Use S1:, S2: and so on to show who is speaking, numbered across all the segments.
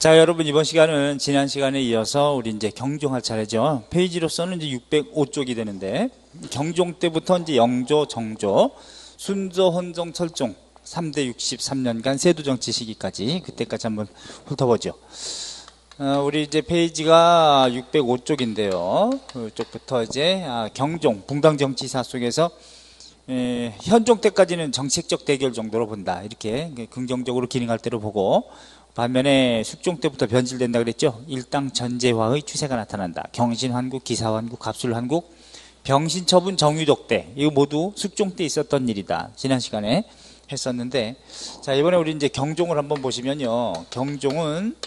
S1: 자, 여러분, 이번 시간은 지난 시간에 이어서 우리 이제 경종할 차례죠. 페이지로서는 이제 605쪽이 되는데, 경종 때부터 이제 영조, 정조, 순조, 헌종, 철종 3대 63년간 세두정치 시기까지, 그때까지 한번 훑어보죠. 우리 이제 페이지가 605쪽인데요. 그쪽부터 이제 경종, 붕당정치사 속에서 현종 때까지는 정책적 대결 정도로 본다. 이렇게 긍정적으로 기능할 때로 보고, 반면에 숙종 때부터 변질된다 그랬죠. 일당 전제화의 추세가 나타난다. 경신환국, 기사환국, 갑술환국, 병신처분, 정유독 때, 이거 모두 숙종 때 있었던 일이다. 지난 시간에 했었는데, 자, 이번에 우리 이제 경종을 한번 보시면요. 경종은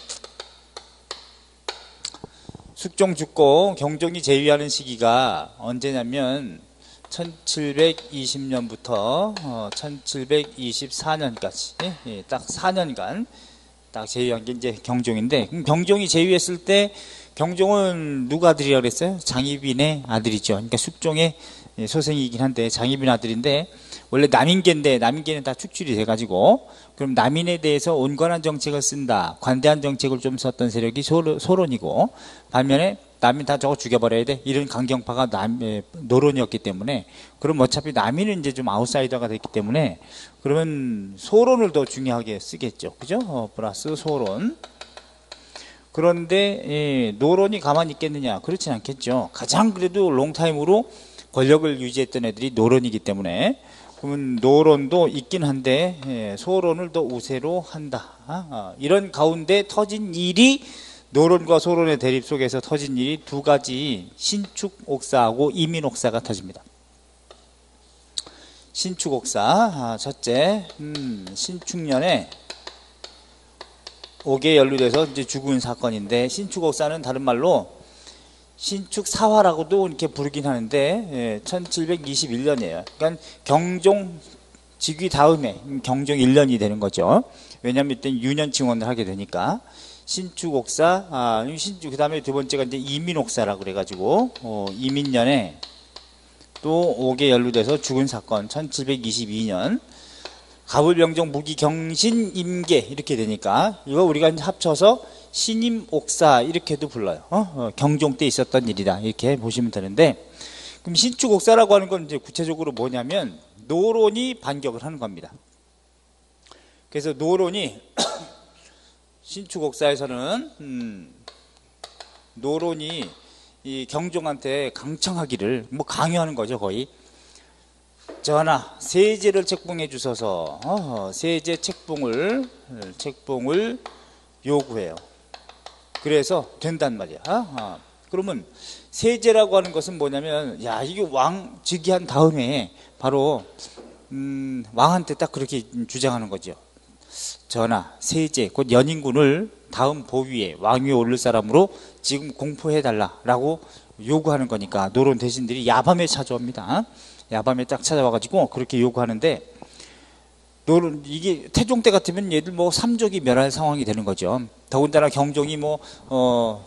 S1: 숙종 죽고 경종이 제위하는 시기가 언제냐면 1720년부터 1724년까지 딱 4년간 딱 제위한 게 이제 경종인데, 경종이 제위했을 때 경종은 누구 아들이라고 그랬어요? 장희빈의 아들이죠. 그러니까 숙종의 소생이긴 한데 장희빈 아들인데, 원래 남인계인데 남인계는 다 축출이 돼가지고, 그럼 남인에 대해서 온건한 정책을 쓴다, 관대한 정책을 좀 썼던 세력이 소론이고, 반면에 남인 다 저거 죽여버려야 돼, 이런 강경파가 노론이었기 때문에, 그럼 어차피 남인은 이제 좀 아웃사이더가 됐기 때문에 그러면 소론을 더 중요하게 쓰겠죠. 그죠? 플러스 소론. 그런데 노론이 가만히 있겠느냐? 그렇진 않겠죠. 가장 그래도 롱타임으로 권력을 유지했던 애들이 노론이기 때문에, 그러면 노론도 있긴 한데 소론을 더 우세로 한다. 이런 가운데 터진 일이, 노론과 소론의 대립 속에서 터진 일이 두 가지, 신축옥사하고 이민옥사가 터집니다. 신축옥사, 첫째, 신축년에 옥에 연루돼서 이제 죽은 사건인데, 신축옥사는 다른 말로 신축사화라고도 이렇게 부르긴 하는데 1721년이에요. 그러니까 경종 즉위 다음에 경종 1년이 되는 거죠. 왜냐하면 이때 유년 증언을 하게 되니까. 신축옥사, 그 다음에 두 번째가 이제 이민옥사라고 그래가지고 이민년에 또 옥에 연루돼서 죽은 사건 1722년. 가불병정 무기경신 임계 이렇게 되니까 이거 우리가 합쳐서 신임옥사 이렇게도 불러요. 경종 때 있었던 일이다, 이렇게 보시면 되는데, 그럼 신축옥사라고 하는 건 이제 구체적으로 뭐냐면 노론이 반격을 하는 겁니다. 그래서 노론이 신축옥사에서는 노론이 이 경종한테 강청하기를 강요하는 거죠. 거의 전하 세제를 책봉해 주셔서 세제 책봉을 요구해요. 그래서 된단 말이야. 그러면 세제라고 하는 것은 뭐냐면, 야, 이게 왕 즉위한 다음에 바로 왕한테 딱 그렇게 주장하는 거죠. 전하 세제, 곧 연인군을 다음 보위에, 왕위에 오를 사람으로 지금 공포해달라라고 요구하는 거니까, 노론 대신들이 야밤에 찾아옵니다. 야밤에 딱 찾아와가지고 그렇게 요구하는데, 노론, 이게 태종 때 같으면 얘들 뭐 삼족이 멸할 상황이 되는 거죠. 더군다나 경종이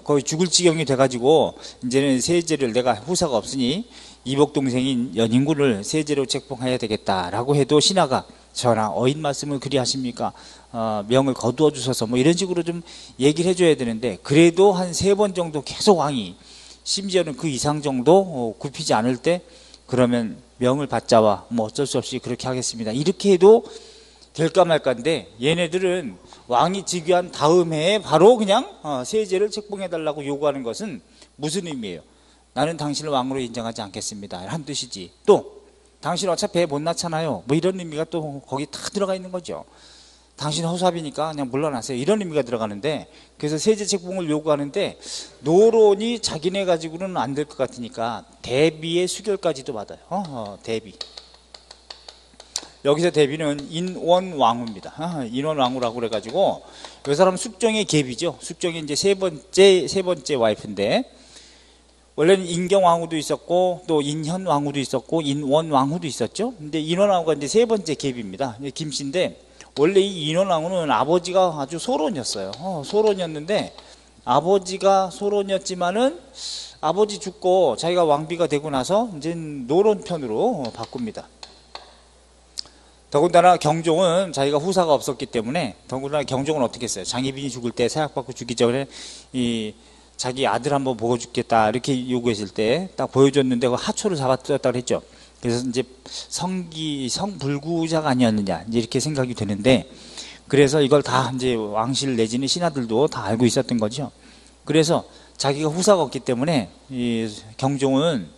S1: 거의 죽을 지경이 돼가지고, 이제는 세제를, 내가 후사가 없으니 이복 동생인 연인군을 세제로 책봉해야 되겠다라고 해도 신하가, 전하 어인 말씀을 그리 하십니까? 명을 거두어 주셔서 뭐 이런 식으로 좀 얘기를 해줘야 되는데, 그래도 한 3번 정도 계속 왕이, 심지어는 그 이상 정도 굽히지 않을 때, 그러면 명을 받자와 뭐 어쩔 수 없이 그렇게 하겠습니다, 이렇게 해도 될까 말까인데, 얘네들은 왕이 즉위한 다음 해에 바로 그냥 세제를 책봉해달라고 요구하는 것은 무슨 의미예요? 나는 당신을 왕으로 인정하지 않겠습니다, 한 뜻이지. 또 당신 어차피 배 못 낳잖아요, 뭐 이런 의미가 또 거기 다 들어가 있는 거죠. 당신 허수아비니까 그냥 물러나세요, 이런 의미가 들어가는데, 그래서 세제 책봉을 요구하는데, 노론이 자기네 가지고는 안 될 것 같으니까 대비의 수결까지도 받아요. 대비. 여기서 대비는 인원왕후입니다. 인원왕후라고 그래가지고, 이 사람은 숙종의 계비죠. 숙종이 이제 세 번째 와이프인데, 원래는 인경왕후도 있었고 또 인현왕후도 있었고 인원왕후도 있었죠. 근데 인원왕후가 이제 세 번째 계비입니다. 김씨인데, 원래 이 인원왕후는 아버지가 아주 소론이었어요. 소론이었는데, 아버지가 소론이었지만은 아버지 죽고 자기가 왕비가 되고 나서 이제 노론 편으로 바꿉니다. 더군다나 경종은 자기가 후사가 없었기 때문에, 더군다나 경종은 어떻게 했어요? 장희빈이 죽을 때, 사약받고 죽기 전에 자기 아들 한번 보고 죽겠다 이렇게 요구했을 때 딱 보여줬는데 그 하초를 잡았다고 했죠. 그래서 이제 성불구자가 아니었느냐 이제 이렇게 생각이 되는데, 그래서 이걸 다 이제 왕실 내지는 신하들도 다 알고 있었던 거죠. 그래서 자기가 후사가 없기 때문에 이 경종은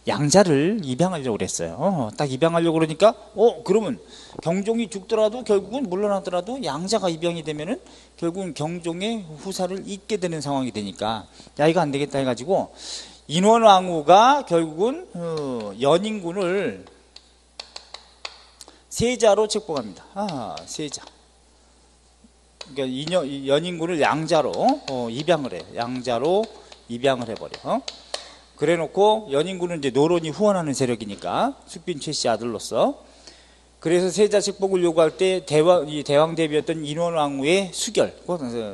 S1: 양자를 입양하려고 그랬어요. 딱 입양하려고 그러니까 그러면 경종이 죽더라도 결국은 물러나더라도 양자가 입양이 되면은 결국은 경종의 후사를 잇게 되는 상황이 되니까, 야 이거 안 되겠다 해가지고 인원왕후가 결국은 연인군을 세자로 책봉합니다. 세자. 그러니까 연인군을 양자로 입양을 해. 양자로 입양을 해버려. 그래 놓고 연인군은 이제 노론이 후원하는 세력이니까 숙빈 최씨 아들로서, 그래서 세자 책봉을 요구할 때 대왕 대비였던 인원왕후의 수결,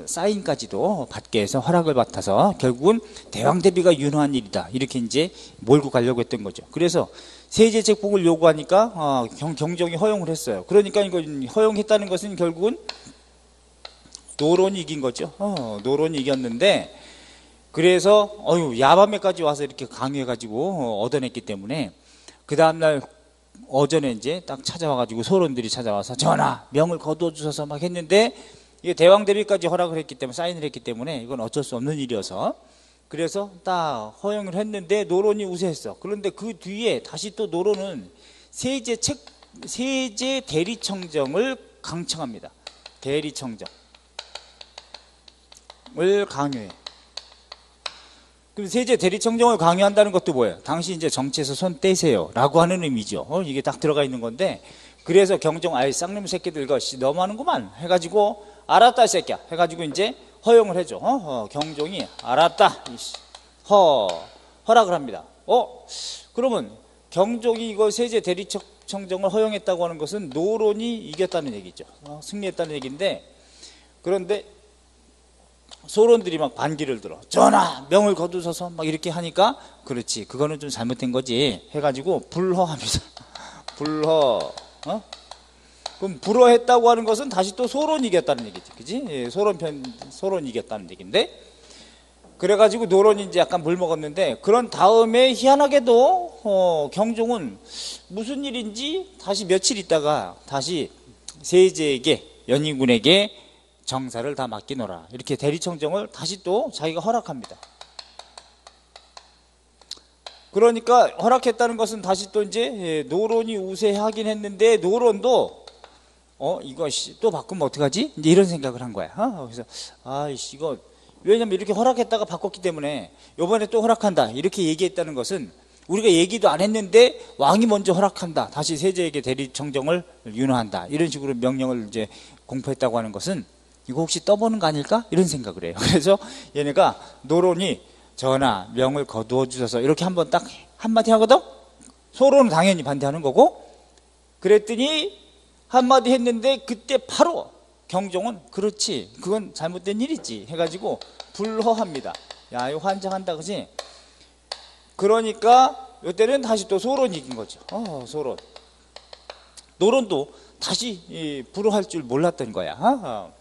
S1: 사인까지도 받게 해서 허락을 받아서 결국은 대왕 대비가 윤호한 일이다 이렇게 이제 몰고 가려고 했던 거죠. 그래서 세제 책봉을 요구하니까 경종이 허용을 했어요. 그러니까 이거 허용했다는 것은 결국은 노론이 이긴 거죠. 노론이 이겼는데, 그래서 야밤에까지 와서 이렇게 강요해가지고 얻어냈기 때문에 그 다음날 어전에 이제 딱 찾아와가지고 소론들이 찾아와서 전하 명을 거두어 주셔서 막 했는데, 이게 대왕 대비까지 허락을 했기 때문에, 사인을 했기 때문에 이건 어쩔 수 없는 일이어서, 그래서 딱 허용을 했는데 노론이 우세했어. 그런데 그 뒤에 다시 또 노론은 세제 대리청정을 강청합니다. 대리청정을 강요해. 그럼 세제 대리청정을 강요한다는 것도 뭐예요? 당시 이제 정치에서 손 떼세요 라고 하는 의미죠. 이게 딱 들어가 있는 건데, 그래서 경종 아이 쌍놈 새끼들 이거 너무하는구만 해가지고 알았다 이 새끼야 해가지고 이제 허용을 해줘. 경종이 알았다 허락을 합니다. 그러면 경종이 이거 세제 대리청정을 허용했다고 하는 것은 노론이 이겼다는 얘기죠. 승리했다는 얘기인데, 그런데 소론들이 막 반기를 들어. 전하 명을 거두셔서 막 이렇게 하니까, 그렇지 그거는 좀 잘못된 거지 해가지고 불허합니다. 불허. 그럼 불허했다고 하는 것은 다시 또 소론이 이겼다는 얘기지, 그지? 소론이 이겼다는 얘기인데, 그래가지고 노론이 이제 약간 물 먹었는데, 그런 다음에 희한하게도 경종은 무슨 일인지 다시 며칠 있다가 다시 세제에게, 연인군에게 정사를 다 맡기노라 이렇게 대리청정을 다시 또 자기가 허락합니다. 그러니까 허락했다는 것은 다시 또 이제 노론이 우세하긴 했는데, 노론도 이거 또 바꾸면 어떡하지? 이제 이런 생각을 한 거야. 그래서 이거 왜냐면 이렇게 허락했다가 바꿨기 때문에 이번에 또 허락한다 이렇게 얘기했다는 것은, 우리가 얘기도 안 했는데 왕이 먼저 허락한다, 다시 세제에게 대리청정을 윤호한다 이런 식으로 명령을 이제 공포했다고 하는 것은, 이거 혹시 떠보는 거 아닐까? 이런 생각을 해요. 그래서 얘네가 노론이 전하 명을 거두어 주셔서 이렇게 한번 딱 한마디 하거든? 소론은 당연히 반대하는 거고, 그랬더니 한마디 했는데 그때 바로 경종은 그렇지 그건 잘못된 일이지 해가지고 불허합니다. 야 이거 환장한다 그지? 그러니까 이때는 다시 또 소론이 이긴 거죠. 소론. 노론도 다시 불허할 줄 몰랐던 거야.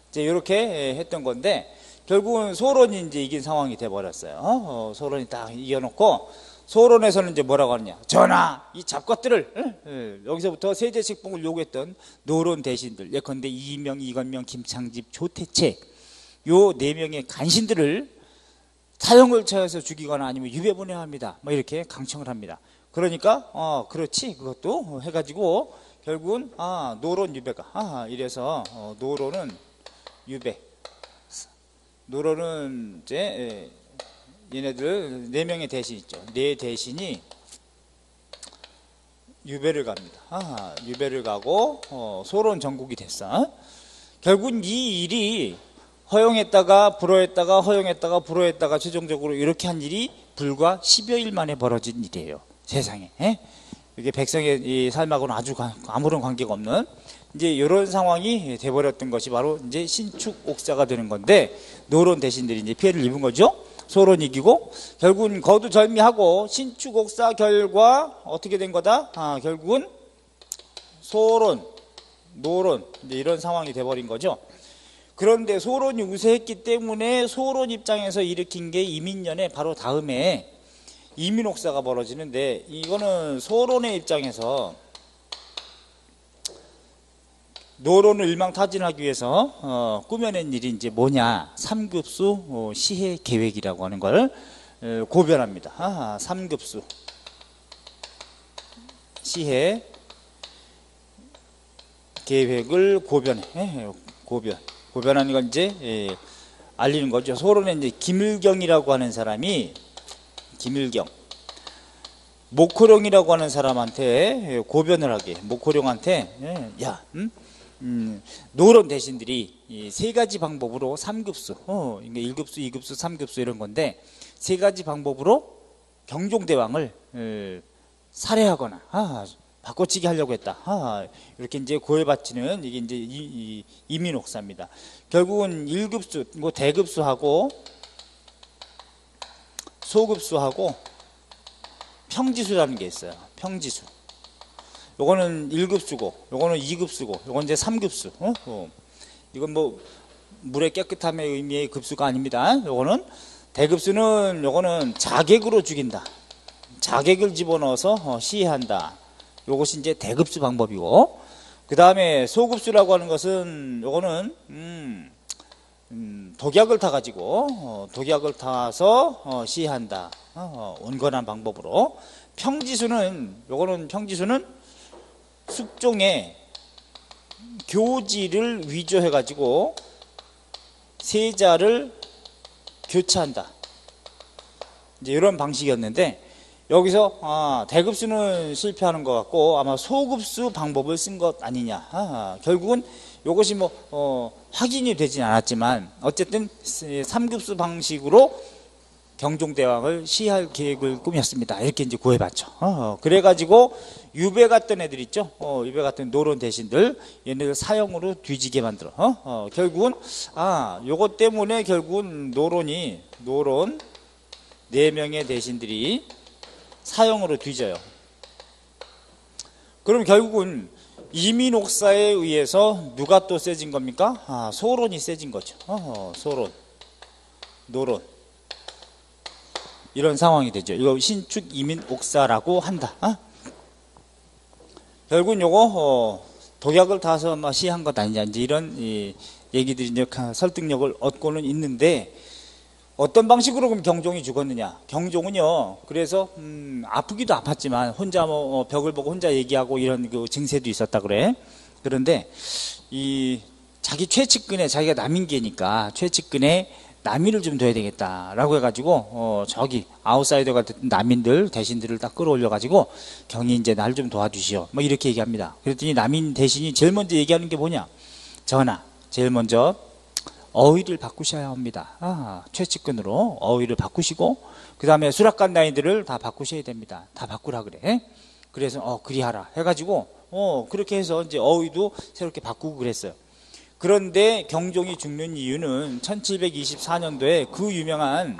S1: 이제 이렇게 했던 건데, 결국은 소론이 이제 이긴 상황이 돼버렸어요. 소론이 딱 이겨놓고, 소론에서는 이제 뭐라고 하느냐. 전하, 이 잡것들을, 여기서부터 세제 책봉을 요구했던 노론 대신들, 예컨대 이명, 이건명, 김창집, 조태채, 요 4명의 간신들을 사형을 처해서 죽이거나 아니면 유배 보내야 합니다. 뭐 이렇게 강청을 합니다. 그러니까, 그렇지. 그것도 해가지고, 결국은, 노론 유배가, 이래서, 노론은 유배. 노론은 이제 얘네들 4명의 대신 있죠. 4대신이 유배를 갑니다. 유배를 가고 소론 전국이 됐어. 결국은 이 일이 허용했다가 불허했다가 허용했다가 불허했다가 최종적으로 이렇게 한 일이 불과 10여일 만에 벌어진 일이에요. 세상에. 이게 백성의 삶하고는 아주 아무런 관계가 없는 이제 이런 상황이 돼버렸던 것이 바로 이제 신축 옥사가 되는 건데, 노론 대신들이 이제 피해를 입은 거죠. 소론 이기고 결국은 거두절미하고 신축 옥사 결과 어떻게 된 거다? 결국은 소론, 노론 이제 이런 상황이 돼버린 거죠. 그런데 소론이 우세했기 때문에 소론 입장에서 일으킨 게 이민년의 바로 다음에 이민옥사가 벌어지는데, 이거는 소론의 입장에서 노론을 일망타진하기 위해서 꾸며낸 일이 이제 뭐냐, 삼급수 시해 계획이라고 하는 걸 고변합니다. 삼급수 시해 계획을 고변해. 고변하는 건 이제 알리는 거죠. 소론에 이제 김일경이라고 하는 사람이, 김일경, 목호룡이라고 하는 사람한테 고변을 하게, 목호룡한테 야, 노론 대신들이 이 세 가지 방법으로 삼급수, 그러니까 1급수, 2급수, 3급수 이런 건데, 세 가지 방법으로 경종대왕을 살해하거나 바꿔치기 하려고 했다. 이렇게 이제 고해바치는 이게 이제 이민옥사입니다. 결국은 1급수, 뭐 대급수하고 소급수하고 평지수라는 게 있어요. 평지수. 요거는 1급수고, 요거는 2급수고, 요건 이제 3급수. 이건 뭐 물의 깨끗함의 의미의 급수가 아닙니다. 요거는 대급수는, 요거는 자객으로 죽인다. 자객을 집어넣어서 시해한다. 요것이 이제 대급수 방법이고, 그 다음에 소급수라고 하는 것은, 요거는 독약을 타가지고 독약을 타서 시해한다. 온건한 방법으로. 평지수는, 요거는 평지수는 숙종의 교지를 위조해가지고 세자를 교체한다. 이제 이런 방식이었는데, 여기서 대급수는 실패하는 것 같고 아마 소급수 방법을 쓴 것 아니냐. 결국은 이것이 뭐 확인이 되진 않았지만 어쨌든 3급수 방식으로 경종대왕을 시할 계획을 꾸몄습니다. 이렇게 이제 구해봤죠. 그래가지고 유배 갔던 애들 있죠. 유배 갔던 노론 대신들, 얘네들 사형으로 뒤지게 만들어. 결국은 요것 때문에 결국은 노론 4명의 대신들이 사형으로 뒤져요. 그럼 결국은 이민옥사에 의해서 누가 또 세진 겁니까? 소론이 세진 거죠. 소론, 노론, 이런 상황이 되죠. 이거 신축 이민옥사라고 한다. 결국은 요거 독약을 타서 시한 것 아니냐, 이제 이런 얘기들이 이제 설득력을 얻고는 있는데, 어떤 방식으로 그럼 경종이 죽었느냐? 경종은요, 그래서 아프기도 아팠지만 혼자 뭐 벽을 보고 혼자 얘기하고 이런 그 증세도 있었다 그래. 그런데 이 자기 최측근에, 자기가 남인계니까 최측근에 남인을 좀 둬야 되겠다라고 해가지고 저기 아웃사이더 같은 남인들 대신들을 딱 끌어올려가지고, 경이 이제 날 좀 도와주시오, 뭐 이렇게 얘기합니다. 그랬더니 남인 대신이 제일 먼저 얘기하는 게 뭐냐? 전하, 제일 먼저 어휘를 바꾸셔야 합니다. 최측근으로 어휘를 바꾸시고, 그 다음에 수락관나이들을 다 바꾸셔야 됩니다. 다 바꾸라 그래. 그래서 그리하라 해가지고 그렇게 해서 이제 어휘도 새롭게 바꾸고 그랬어요. 그런데 경종이 죽는 이유는 1724년도에 그 유명한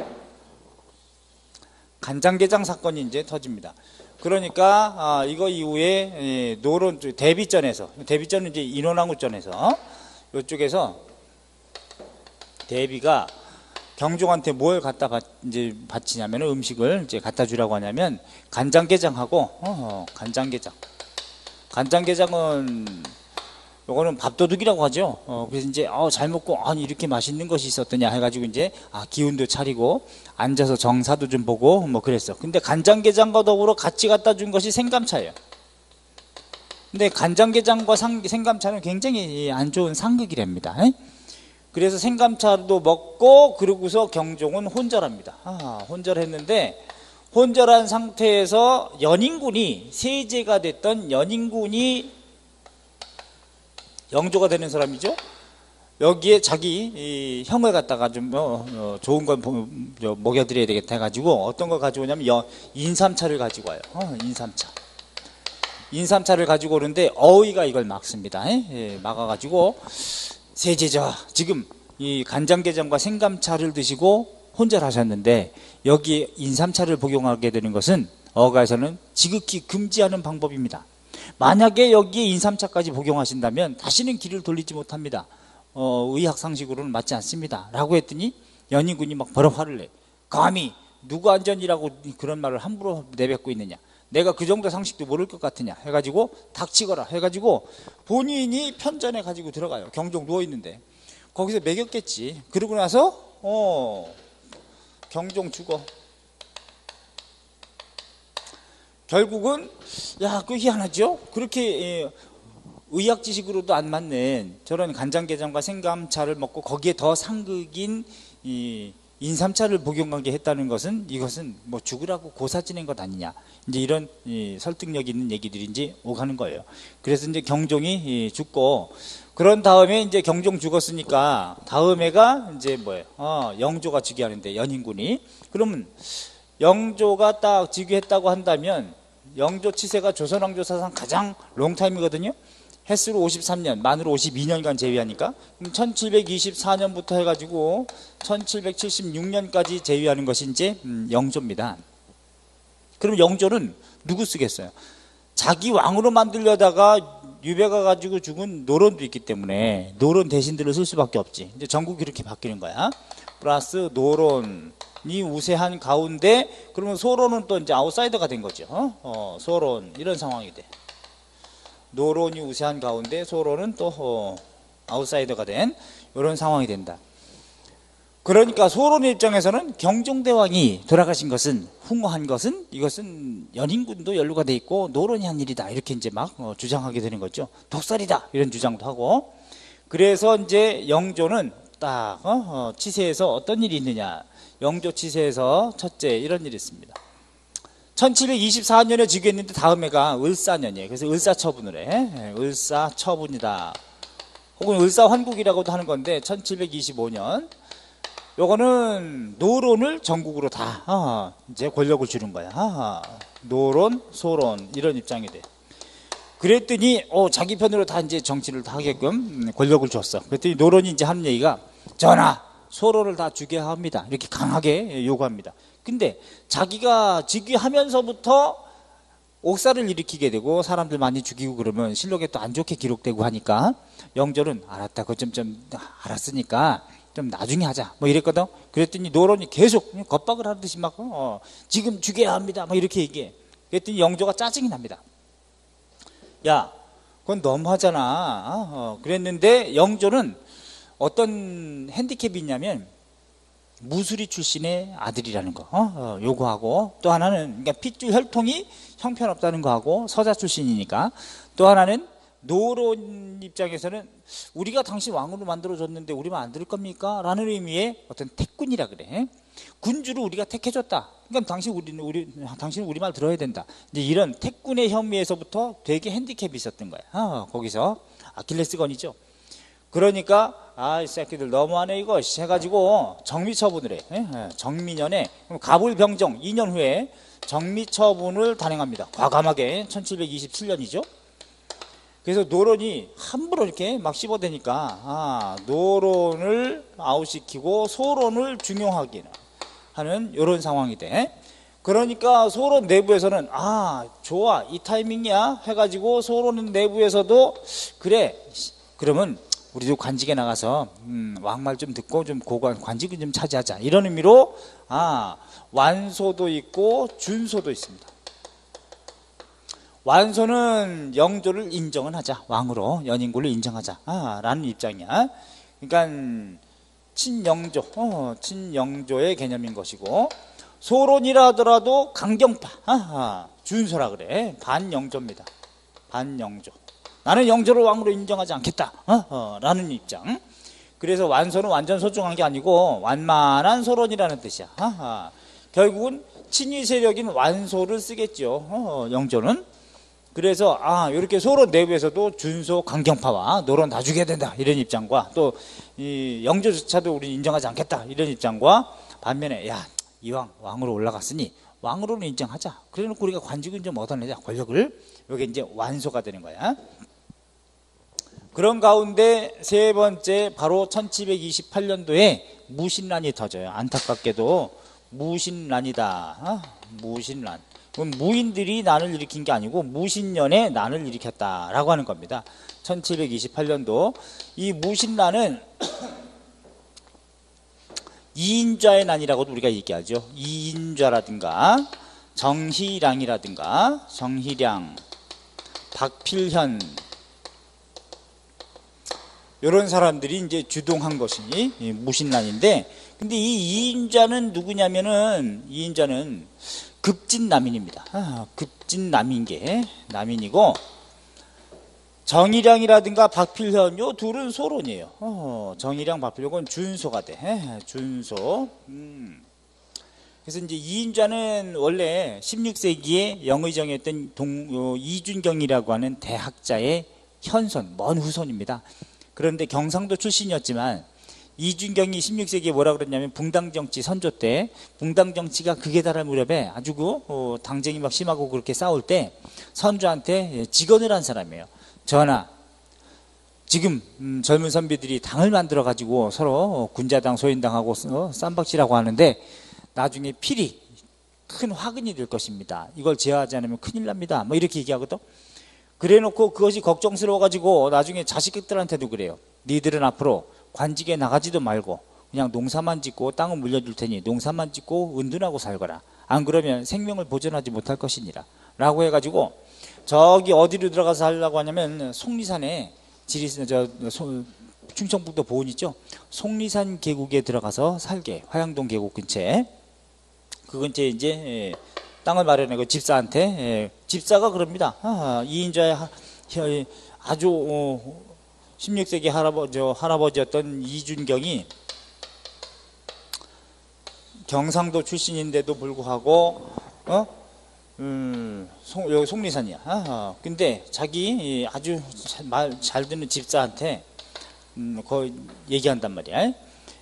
S1: 간장게장 사건이 이제 터집니다. 그러니까 이거 이후에 노론 대비전에서, 대비전은 이제 인원왕후전에서, 이쪽에서 대비가 경종한테 뭘 갖다 이제 바치냐면, 음식을 이제 갖다 주라고 하냐면 간장게장하고 간장게장은 요거는 밥도둑이라고 하죠. 그래서 이제 잘 먹고 아니 이렇게 맛있는 것이 있었더냐 해가지고 이제 기운도 차리고 앉아서 정사도 좀 보고 뭐 그랬어. 근데 간장게장과 더불어 같이 갖다 준 것이 생감차예요. 근데 간장게장과 생감차는 굉장히 안 좋은 상극이랍니다. 그래서 생감차도 먹고, 그러고서 경종은 혼절합니다. 혼절했는데, 혼절한 상태에서 연인군이, 세제가 됐던 연인군이 영조가 되는 사람이죠. 여기에 자기 형을 갖다가 좀 좋은 걸 먹여드려야 되겠다 해가지고 어떤 걸 가지고 오냐면 인삼차를 가지고 와요. 인삼차를 가지고 오는데 어의가 이걸 막습니다. 막아가지고, 세제자, 지금 이 간장게장과 생감차를 드시고 혼절하셨는데 여기에 인삼차를 복용하게 되는 것은 어가에서는 지극히 금지하는 방법입니다. 만약에 여기에 인삼차까지 복용하신다면 다시는 귀를 돌리지 못합니다. 의학 상식으로는 맞지 않습니다. 라고 했더니 연인군이 막 버럭 화를 내. 감히 누구 안전이라고 그런 말을 함부로 내뱉고 있느냐. 내가 그 정도 상식도 모를 것 같으냐 해가지고 닥치거라 해가지고 본인이 편전해 가지고 들어가요. 경종 누워있는데 거기서 매겼겠지. 그러고 나서 경종 죽어. 결국은 야, 그 희한하죠. 그렇게 의학 지식으로도 안 맞는 저런 간장게장과 생감차를 먹고 거기에 더 상극인 이 인삼차를 복용하게 했다는 것은 이것은 뭐 죽으라고 고사 지낸 것 아니냐, 이제 이런 설득력 있는 얘기들이 이제 오가는 거예요. 그래서 이제 경종이 죽고, 그런 다음에 이제 경종 죽었으니까 다음 해가 이제 뭐예요? 영조가 즉위하는데, 연인군이. 그러면 영조가 딱 즉위했다고 한다면 영조 치세가 조선왕조사상 가장 롱타임이거든요. 햇수로 53년, 만으로 52년간 재위하니까 1724년부터 해가지고 1776년까지 재위하는 것이 이제 영조입니다. 그럼 영조는 누구 쓰겠어요? 자기 왕으로 만들려다가 유배가 가지고 죽은 노론도 있기 때문에 노론 대신들을 쓸 수밖에 없지. 이제 전국이 이렇게 바뀌는 거야. 플러스 노론이 우세한 가운데, 그러면 소론은 또 이제 아웃사이더가 된 거죠. 소론, 이런 상황이 돼. 노론이 우세한 가운데 소론은 또 아웃사이더가 된 이런 상황이 된다. 그러니까 소론의 입장에서는 경종대왕이 돌아가신 것은, 흉한 것은, 이것은 연인군도 연루가 돼 있고 노론이 한 일이다, 이렇게 이제 막 주장하게 되는 거죠. 독살이다, 이런 주장도 하고. 그래서 이제 영조는 딱 치세에서 어떤 일이 있느냐, 영조 치세에서 첫째 이런 일이 있습니다. 1724년에 즉위했는데 다음 해가 을사년이에요. 그래서 을사처분을 해. 을사처분이다. 혹은 을사환국이라고도 하는 건데 1725년. 요거는 노론을 전국으로 다 이제 권력을 주는 거야. 노론, 소론, 이런 입장이 돼. 그랬더니 자기 편으로 다 이제 정치를 다 하게끔 권력을 줬어. 그랬더니 노론이 이제 하는 얘기가, 전하, 소론을 다 주게 합니다, 이렇게 강하게 요구합니다. 근데 자기가 즉위하면서부터 옥사를 일으키게 되고 사람들 많이 죽이고 그러면 실록에 또 안 좋게 기록되고 하니까 영조는 알았다, 그거 좀 알았으니까 좀 나중에 하자, 뭐 이랬거든. 그랬더니 노론이 계속 겁박을 하듯이 막 지금 죽여야 합니다, 막 이렇게 얘기해. 그랬더니 영조가 짜증이 납니다. 야, 그건 너무하잖아. 그랬는데 영조는 어떤 핸디캡이 있냐면 무술이 출신의 아들이라는 거 요구하고, 또 하나는 그러니까 핏줄 혈통이 형편없다는 거하고, 서자 출신이니까. 또 하나는 노론 입장에서는 우리가 당신 왕으로 만들어줬는데 우리 말 안 들을 겁니까? 라는 의미의 어떤 택군이라 그래. 군주를 우리가 택해줬다, 그러니까 당신은 우리 말 들어야 된다, 이제 이런 택군의 혐의에서부터 되게 핸디캡이 있었던 거야. 거기서 아킬레스건이죠. 그러니까 이 새끼들 너무하네 이거 해가지고 정미처분을 해. 정미년에 가불병정 2년 후에 정미처분을 단행합니다. 과감하게. 1727년이죠. 그래서 노론이 함부로 이렇게 막 씹어대니까 노론을 아웃시키고 소론을 중용하기 하는 이런 상황이 돼. 그러니까 소론 내부에서는 좋아, 이 타이밍이야 해가지고 소론 내부에서도 그래, 그러면 우리도 관직에 나가서 왕말 좀 듣고 좀 고관 관직을 좀 차지하자, 이런 의미로 완소도 있고 준소도 있습니다. 완소는 영조를 인정은 하자, 왕으로 연인군을 인정하자 라는 입장이야. 그러니까 친영조의 개념인 것이고, 소론이라 하더라도 강경파 준소라 그래. 반영조입니다. 반영조. 나는 영조를 왕으로 인정하지 않겠다 라는 입장. 그래서 완소는 완전 소중한 게 아니고 완만한 소론이라는 뜻이야. 결국은 친위 세력인 완소를 쓰겠죠, 영조는. 그래서 이렇게 소론 내부에서도 준소 강경파와 노론 다 죽여야 된다, 이런 입장과, 또 이 영조조차도 우리는 인정하지 않겠다, 이런 입장과, 반면에 이왕 왕으로 올라갔으니 왕으로는 인정하자, 그래놓고 우리가 관직은 좀 얻어내자, 권력을. 이게 이제 완소가 되는 거야. 그런 가운데 세 번째, 바로 1728년도에 무신란이 터져요. 안타깝게도 무신란이다. 무신란. 그럼 무인들이 난을 일으킨 게 아니고 무신년에 난을 일으켰다라고 하는 겁니다. 1728년도 이 무신난은 이인좌의 난이라고도 우리가 얘기하죠. 이인좌라든가 정희량이라든가 정희량, 박필현 이런 사람들이 이제 주동한 것이 무신난인데, 근데 이 이인좌는 누구냐면은 이인좌는 급진남인입니다. 급진남인계 남인이고, 정희량이라든가 박필현 요 둘은 소론이에요. 정희량, 박필현은 준소가 돼. 준소. 그래서 이제 이인좌는 원래 16세기에 영의정이었던 이준경이라고 하는 대학자의 현손, 먼 후손입니다. 그런데 경상도 출신이었지만 이준경이 16세기에 뭐라 그랬냐면 붕당정치 선조 때, 붕당정치가 극에 달할 무렵에 아주 당쟁이 막 심하고 그렇게 싸울 때 선조한테 직언을 한 사람이에요. 전하, 지금 젊은 선비들이 당을 만들어 가지고 서로 군자당 소인당하고 쌈박질하고 하는데 나중에 필히 큰 화근이 될 것입니다. 이걸 제어하지 않으면 큰일 납니다. 뭐 이렇게 얘기하거든. 그래 놓고 그것이 걱정스러워 가지고 나중에 자식들한테도 그래요. 니들은 앞으로 관직에 나가지도 말고 그냥 농사만 짓고 땅을 물려줄 테니 농사만 짓고 은둔하고 살거라. 안 그러면 생명을 보존하지 못할 것이니라 라고 해가지고 저기 어디로 들어가서 살려고 하냐면 속리산에 충청북도 보은 있죠. 속리산 계곡에 들어가서 살게. 화양동 계곡 근처에. 그 근처에 이제 땅을 마련하고 집사한테, 집사가 그럽니다. 이인자의 아주 16세기 할아버지였던 이준경이 경상도 출신인데도 불구하고 여기 속리산이야. 근데 자기 아주 말 잘 듣는 집사한테 거의 얘기한단 말이야.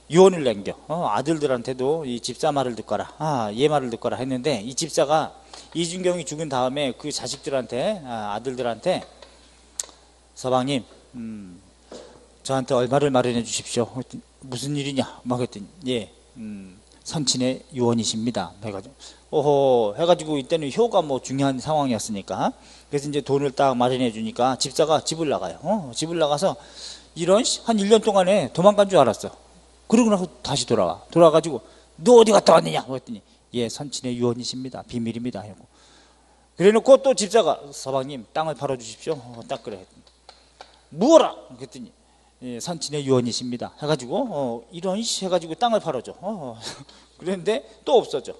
S1: 유언을 남겨. 아들들한테도 이 집사 말을 듣거라. 얘 말을 듣거라 했는데, 이 집사가 이준경이 죽은 다음에 그 자식들한테, 아들들한테 서방님, 저한테 얼마를 마련해 주십시오. 무슨 일이냐? 막 했더니, 예, 선친의 유언이십니다. 해가지고 이때는 효가 뭐 중요한 상황이었으니까. 그래서 이제 돈을 딱 마련해 주니까 집사가 집을 나가요. 집을 나가서 이런 한 1년 동안에 도망간 줄 알았어. 그러고 나서 다시 돌아가지고 너 어디 갔다 왔느냐? 그랬더니 예, 선친의 유언이십니다. 비밀입니다. 하고. 그래 놓고 또 집사가 서방님 땅을 팔아 주십시오. 딱 그래. 뭐라? 그랬더니 예, 선친의 유언이십니다. 해가지고 이런 해가지고 땅을 팔아줘. 그랬는데 또 없어져.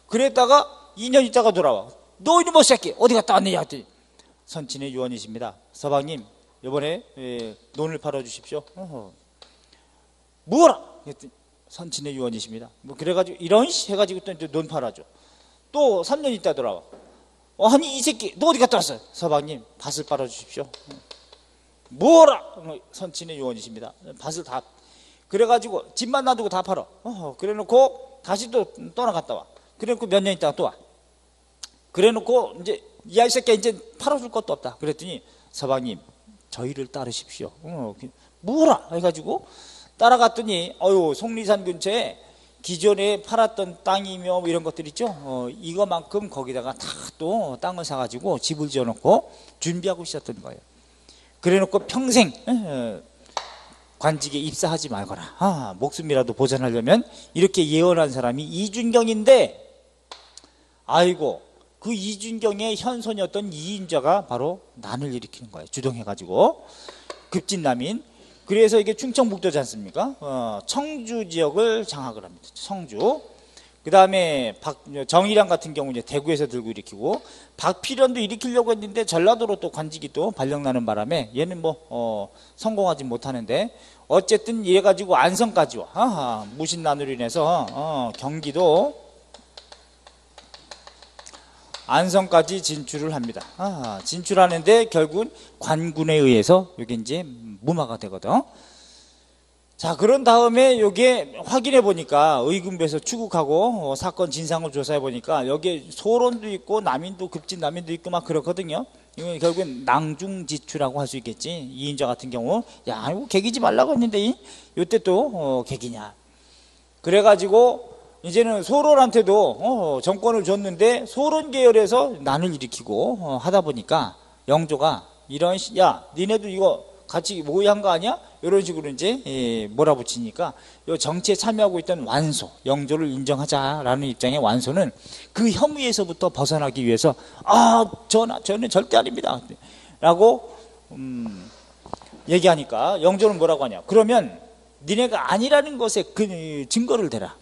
S1: 그랬다가 2년 있다가 돌아와. 너 이놈의 새끼 어디 갔다 왔느냐? 했더니 선친의 유언이십니다. 서방님 이번에 논을 팔아 주십시오. 뭐라? 했더니 선친의 유언이십니다. 뭐 그래가지고 이런 해가지고 또 이제 논 팔아줘. 또 3년 있다 돌아와. 아니 이 새끼 너 어디 갔다 왔어? 서방님 밭을 팔아 주십시오. 뭐라? 선친의 유언이십니다. 밭을 다. 그래가지고 집만 놔두고 다 팔아. 그래놓고 다시 또 떠나갔다 와. 그래놓고 몇 년 있다가 또 와. 그래놓고 이제 이 새끼 이제 팔아줄 것도 없다. 그랬더니 서방님 저희를 따르십시오. 뭐라? 해가지고 따라갔더니 속리산 근처에 기존에 팔았던 땅이며 뭐 이런 것들 있죠. 이거만큼 거기다가 다 또 땅을 사가지고 집을 지어놓고 준비하고 있었던 거예요. 그래놓고 평생 관직에 입사하지 말거라. 목숨이라도 보존하려면 이렇게 예언한 사람이 이준경인데, 아이고 그 이준경의 현손이었던 이인자가 바로 난을 일으키는 거예요. 주동해가지고 급진남인. 그래서 이게 충청북도지 않습니까? 청주 지역을 장악을 합니다. 청주. 그 다음에 정의량 같은 경우 이제 대구에서 들고 일으키고, 박필현도 일으키려고 했는데 전라도로 또 관직이 또 발령나는 바람에 얘는 뭐 성공하지 못하는데, 어쨌든 이래가지고 안성까지 와. 무신난으로 인해서 경기도 안성까지 진출을 합니다. 진출하는데 결국은 관군에 의해서 이게 이제 무마가 되거든. 자, 그런 다음에 여기에 확인해 보니까 의금부에서 추국하고 사건 진상을 조사해 보니까 여기에 소론도 있고 남인도 급진 남인도 있고 막 그렇거든요. 이건 결국엔 낭중지추라고 할 수 있겠지. 이인자 같은 경우 야 이거 개기지 말라고 했는데 이때 또 개기냐. 그래가지고 이제는 소론한테도 정권을 줬는데 소론 계열에서 난을 일으키고 하다 보니까 영조가 이런 야 니네도 이거 같이 모의한 거 아니야? 이런 식으로 이제 몰아붙이니까 요 정치에 참여하고 있던 완소 영조를 인정하자라는 입장의 완소는 그 혐의에서부터 벗어나기 위해서 전하 저는 절대 아닙니다 라고 얘기하니까 영조는 뭐라고 하냐, 그러면 니네가 아니라는 것에 그 증거를 대라,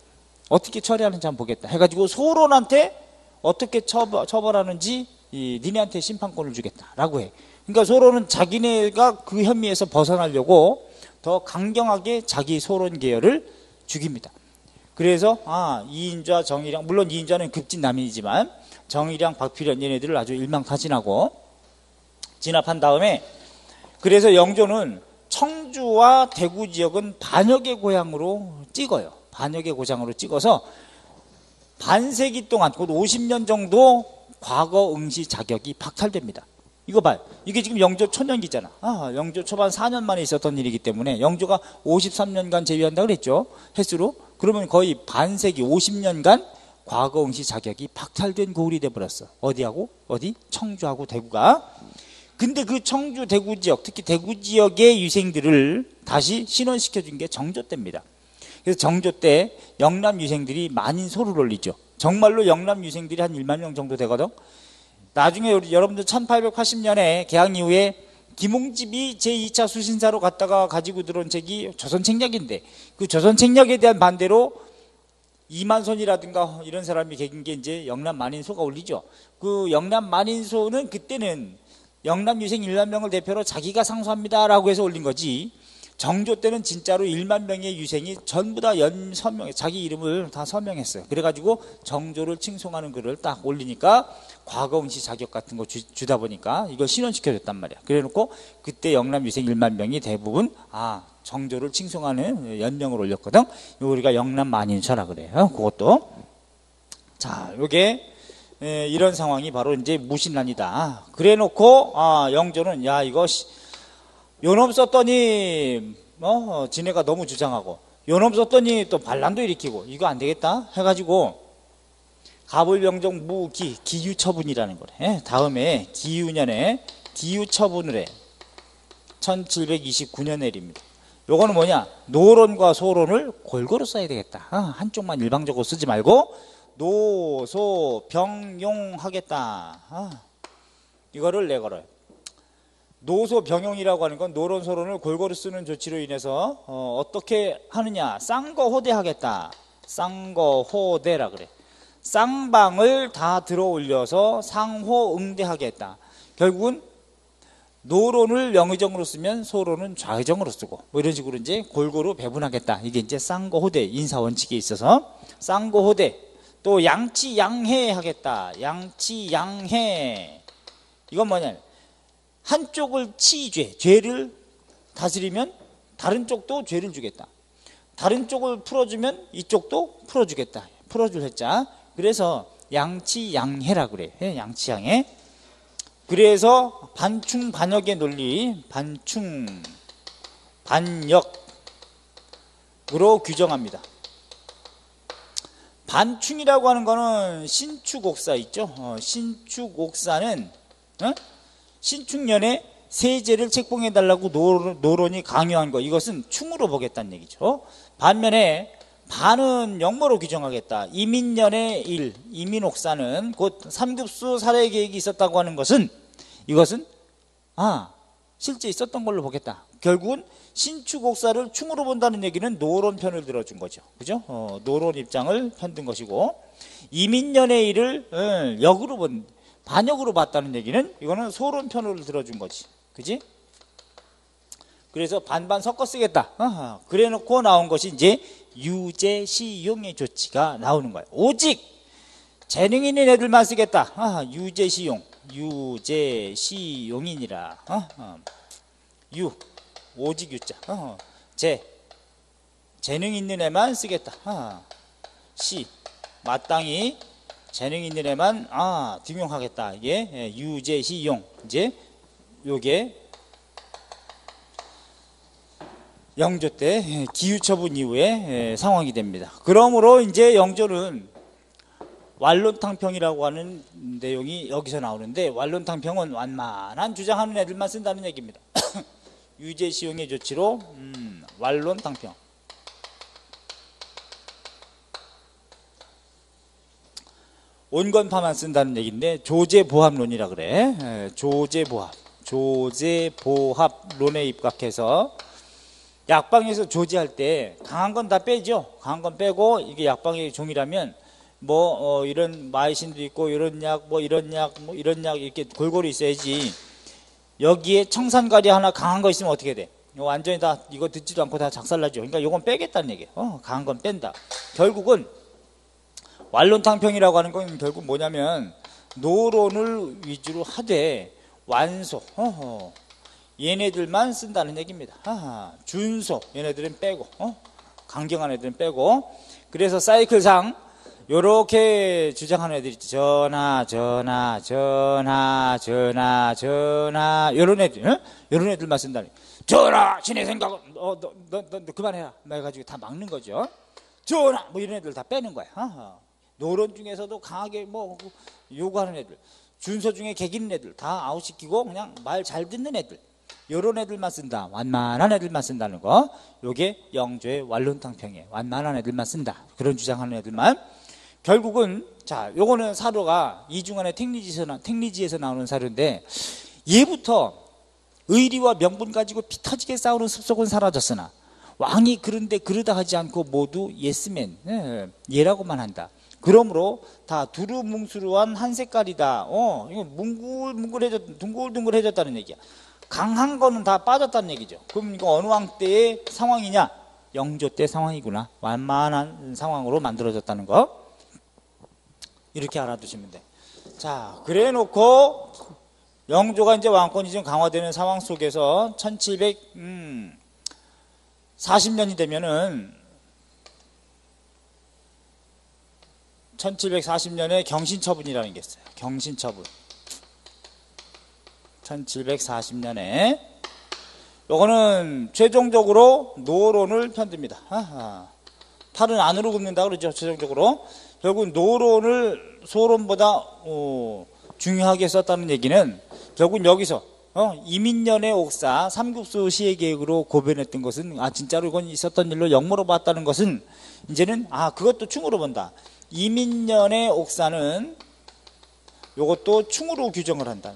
S1: 어떻게 처리하는지 한번 보겠다 해가지고 소론한테 어떻게 처벌하는지 니네한테 심판권을 주겠다라고 해. 그러니까 소론은 자기네가 그 혐의에서 벗어나려고 더 강경하게 자기 소론 계열을 죽입니다. 그래서 이인좌, 정의량, 물론 이인좌는 급진남인이지만 정의량, 박필연 얘네들을 아주 일망타진하고 진압한 다음에, 그래서 영조는 청주와 대구 지역은 반역의 고향으로 찍어요. 반역의 고장으로 찍어서 반세기 동안 곧 50년 정도 과거 응시 자격이 박탈됩니다. 이거 봐요. 이게 지금 영조 초년기잖아. 영조 초반 4년 만에 있었던 일이기 때문에 영조가 53년간 제위한다 그랬죠. 횟수로. 그러면 거의 반세기 50년간 과거 응시 자격이 박탈된 고을이 돼버렸어. 어디하고? 어디? 청주하고 대구가. 근데 그 청주 대구 지역, 특히 대구 지역의 유생들을 다시 신원시켜준 게 정조 때입니다. 그래서 정조 때 영남 유생들이 만인소를 올리죠. 정말로 영남 유생들이 한 1만 명 정도 되거든. 나중에 여러분들 1880년에 개항 이후에 김홍집이 제2차 수신사로 갔다가 가지고 들어온 책이 조선책략인데, 그 조선책략에 대한 반대로 이만손이라든가 이런 사람이 계긴 게 이제 영남 만인소가 올리죠. 그 영남 만인소는 그때는 영남 유생 1만 명을 대표로 자기가 상소합니다라고 해서 올린 거지, 정조 때는 진짜로 1만 명의 유생이 전부 다 서명해, 자기 이름을 다 서명했어요. 그래가지고 정조를 칭송하는 글을 딱 올리니까 과거 응시 자격 같은 거 주다 보니까 이걸 신원시켜줬단 말이야. 그래 놓고 그때 영남 유생 1만 명이 대부분 정조를 칭송하는 연명을 올렸거든. 우리가 영남 만인서라 그래요. 그것도. 자, 요게 이런 상황이 바로 이제 무신란이다. 그래 놓고 영조는 야 이거 요놈 썼더니 지네가 너무 주장하고 요놈 썼더니 또 반란도 일으키고 이거 안 되겠다 해가지고 가불병정 무기 기유처분이라는 거래. 다음에 기유년에 기유처분을 해. 1729년의 일입니다. 요거는 뭐냐, 노론과 소론을 골고루 써야 되겠다. 한쪽만 일방적으로 쓰지 말고 노소 병용하겠다. 이거를 내걸어요. 노소 병용이라고 하는 건 노론 소론을 골고루 쓰는 조치로 인해서 어떻게 하느냐, 쌍거호대하겠다. 쌍거호대라 그래. 쌍방을 다 들어 올려서 상호응대하겠다. 결국은 노론을 영의정으로 쓰면 소론은 좌의정으로 쓰고 뭐 이런 식으로 이제 골고루 배분하겠다. 이게 이제 쌍거호대 인사 원칙에 있어서 쌍거호대. 또 양치양해 하겠다. 양치양해. 이건 뭐냐, 한쪽을 치죄, 죄를 다스리면 다른 쪽도 죄를 주겠다. 다른 쪽을 풀어주면 이쪽도 풀어주겠다. 풀어줄 해자. 그래서 양치양해라 그래. 양치양해. 그래서 반충 반역의 논리, 반충 반역으로 규정합니다. 반충이라고 하는 거는 신축옥사 있죠. 신축옥사는 신축년에 세제를 책봉해 달라고 노론이 강요한 거, 이것은 충으로 보겠다는 얘기죠. 반면에 반은 역모로 규정하겠다. 이민년의 일, 이민옥사는 곧 삼급수 살해 계획이 있었다고 하는 것은, 이것은 실제 있었던 걸로 보겠다. 결국은 신축옥사를 충으로 본다는 얘기는 노론 편을 들어준 거죠. 그죠? 노론 입장을 편든 것이고, 이민년의 일을 역으로 반역으로 봤다는 얘기는 이거는 소론 편을 들어준 거지. 그지? 그래서 반반 섞어 쓰겠다. 그래 놓고 나온 것이 이제 유죄시용의 조치가 나오는 거예요. 오직 재능 있는 애들만 쓰겠다. 유죄시용. 유죄시용이니라. 오직 유자. 재능 있는 애만 쓰겠다. 마땅히 재능 있는 애만 등용하겠다. 이게 유죄시용. 이제 요게 영조 때 기유처분 이후에 상황이 됩니다. 그러므로 이제 영조는 완론탕평이라고 하는 내용이 여기서 나오는데, 완론탕평은 완만한 주장하는 애들만 쓴다는 얘기입니다. 유죄시용의 조치로 완론탕평. 온건파만 쓴다는 얘기인데, 조제보합론이라 그래. 조제보합론에 입각해서 약방에서 조제할 때 강한 건 다 빼죠. 강한 건 빼고, 이게 약방의 종이라면 이런 마이신도 있고, 이런 약, 이런 약, 이런 약 이렇게 골고루 있어야지. 여기에 청산가리 하나 강한 거 있으면 어떻게 돼? 완전히 다 이거 듣지도 않고 다 작살나죠. 그러니까 이건 빼겠다는 얘기예요. 강한 건 뺀다. 결국은 완론탕평이라고 하는 건 결국 뭐냐면, 노론을 위주로 하되 완소, 얘네들만 쓴다는 얘기입니다. 준소, 얘네들은 빼고, 강경한 애들은 빼고. 그래서 사이클상 요렇게 주장하는 애들이 있죠. 전하 요런 애들, 요런 애들만 쓴다는. 전하, 신의 생각은 너 그만해라 해가지고 다 막는 거죠. 전하, 이런 애들 다 빼는 거야. 노론 중에서도 강하게 요구하는 애들, 준소 중에 개기는 애들 다 아웃시키고 그냥 말 잘 듣는 애들, 요런 애들만 쓴다. 완만한 애들만 쓴다는 거. 요게 영조의 완론탕평이에요. 완만한 애들만 쓴다. 그런 주장하는 애들만. 결국은 자, 요거는 사료가 이중환의 택리지에서 나오는 사료인데, 얘부터 의리와 명분 가지고 피 터지게 싸우는 습속은 사라졌으나 왕이 그런데 그러다 하지 않고 모두 예스맨, 예라고만 한다. 그러므로 다 두루뭉술한 한 색깔이다. 이거 둥글둥글해졌다는 얘기야. 강한 거는 다 빠졌다는 얘기죠. 그럼 이거 어느 왕 때의 상황이냐? 영조 때 상황이구나. 완만한 상황으로 만들어졌다는 거. 이렇게 알아두시면 돼. 자, 그래 놓고 영조가 이제 왕권이 좀 강화되는 상황 속에서 1740년이 되면은 1740년에 경신처분이라는 게 있어요. 경신처분. 1740년에 요거는 최종적으로 노론을 편듭니다. 팔은 안으로 굽는다 그러죠. 최종적으로. 결국 노론을 소론보다 중요하게 썼다는 얘기는, 결국 여기서 이민년의 옥사 삼국수 시해 계획으로 고변했던 것은 진짜로 이건 있었던 일로 역모로 봤다는 것은 이제는 그것도 충으로 본다. 이민년의 옥사는 요것도 충으로 규정을 한다.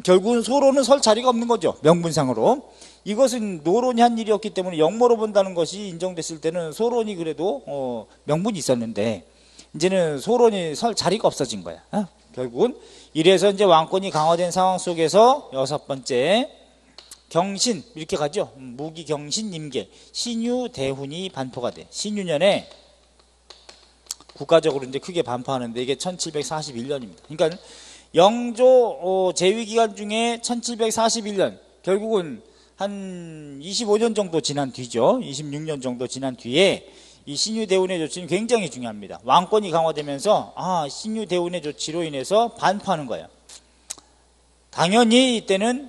S1: 결국은 소론은 설 자리가 없는 거죠. 명분상으로. 이것은 노론이 한 일이었기 때문에 역모로 본다는 것이 인정됐을 때는 소론이 그래도 명분이 있었는데, 이제는 소론이 설 자리가 없어진 거야. 결국은 이래서 이제 왕권이 강화된 상황 속에서 여섯 번째 경신, 이렇게 가죠. 무기 경신 임계, 신유 대훈이 반포가 돼. 신유년에 국가적으로 이제 크게 반포하는데, 이게 1741년입니다. 그러니까 영조 재위 기간 중에 1741년, 결국은 한 25년 정도 지난 뒤죠. 26년 정도 지난 뒤에 이 신유대운의 조치는 굉장히 중요합니다. 왕권이 강화되면서 신유대운의 조치로 인해서 반포하는 거예요. 당연히 이때는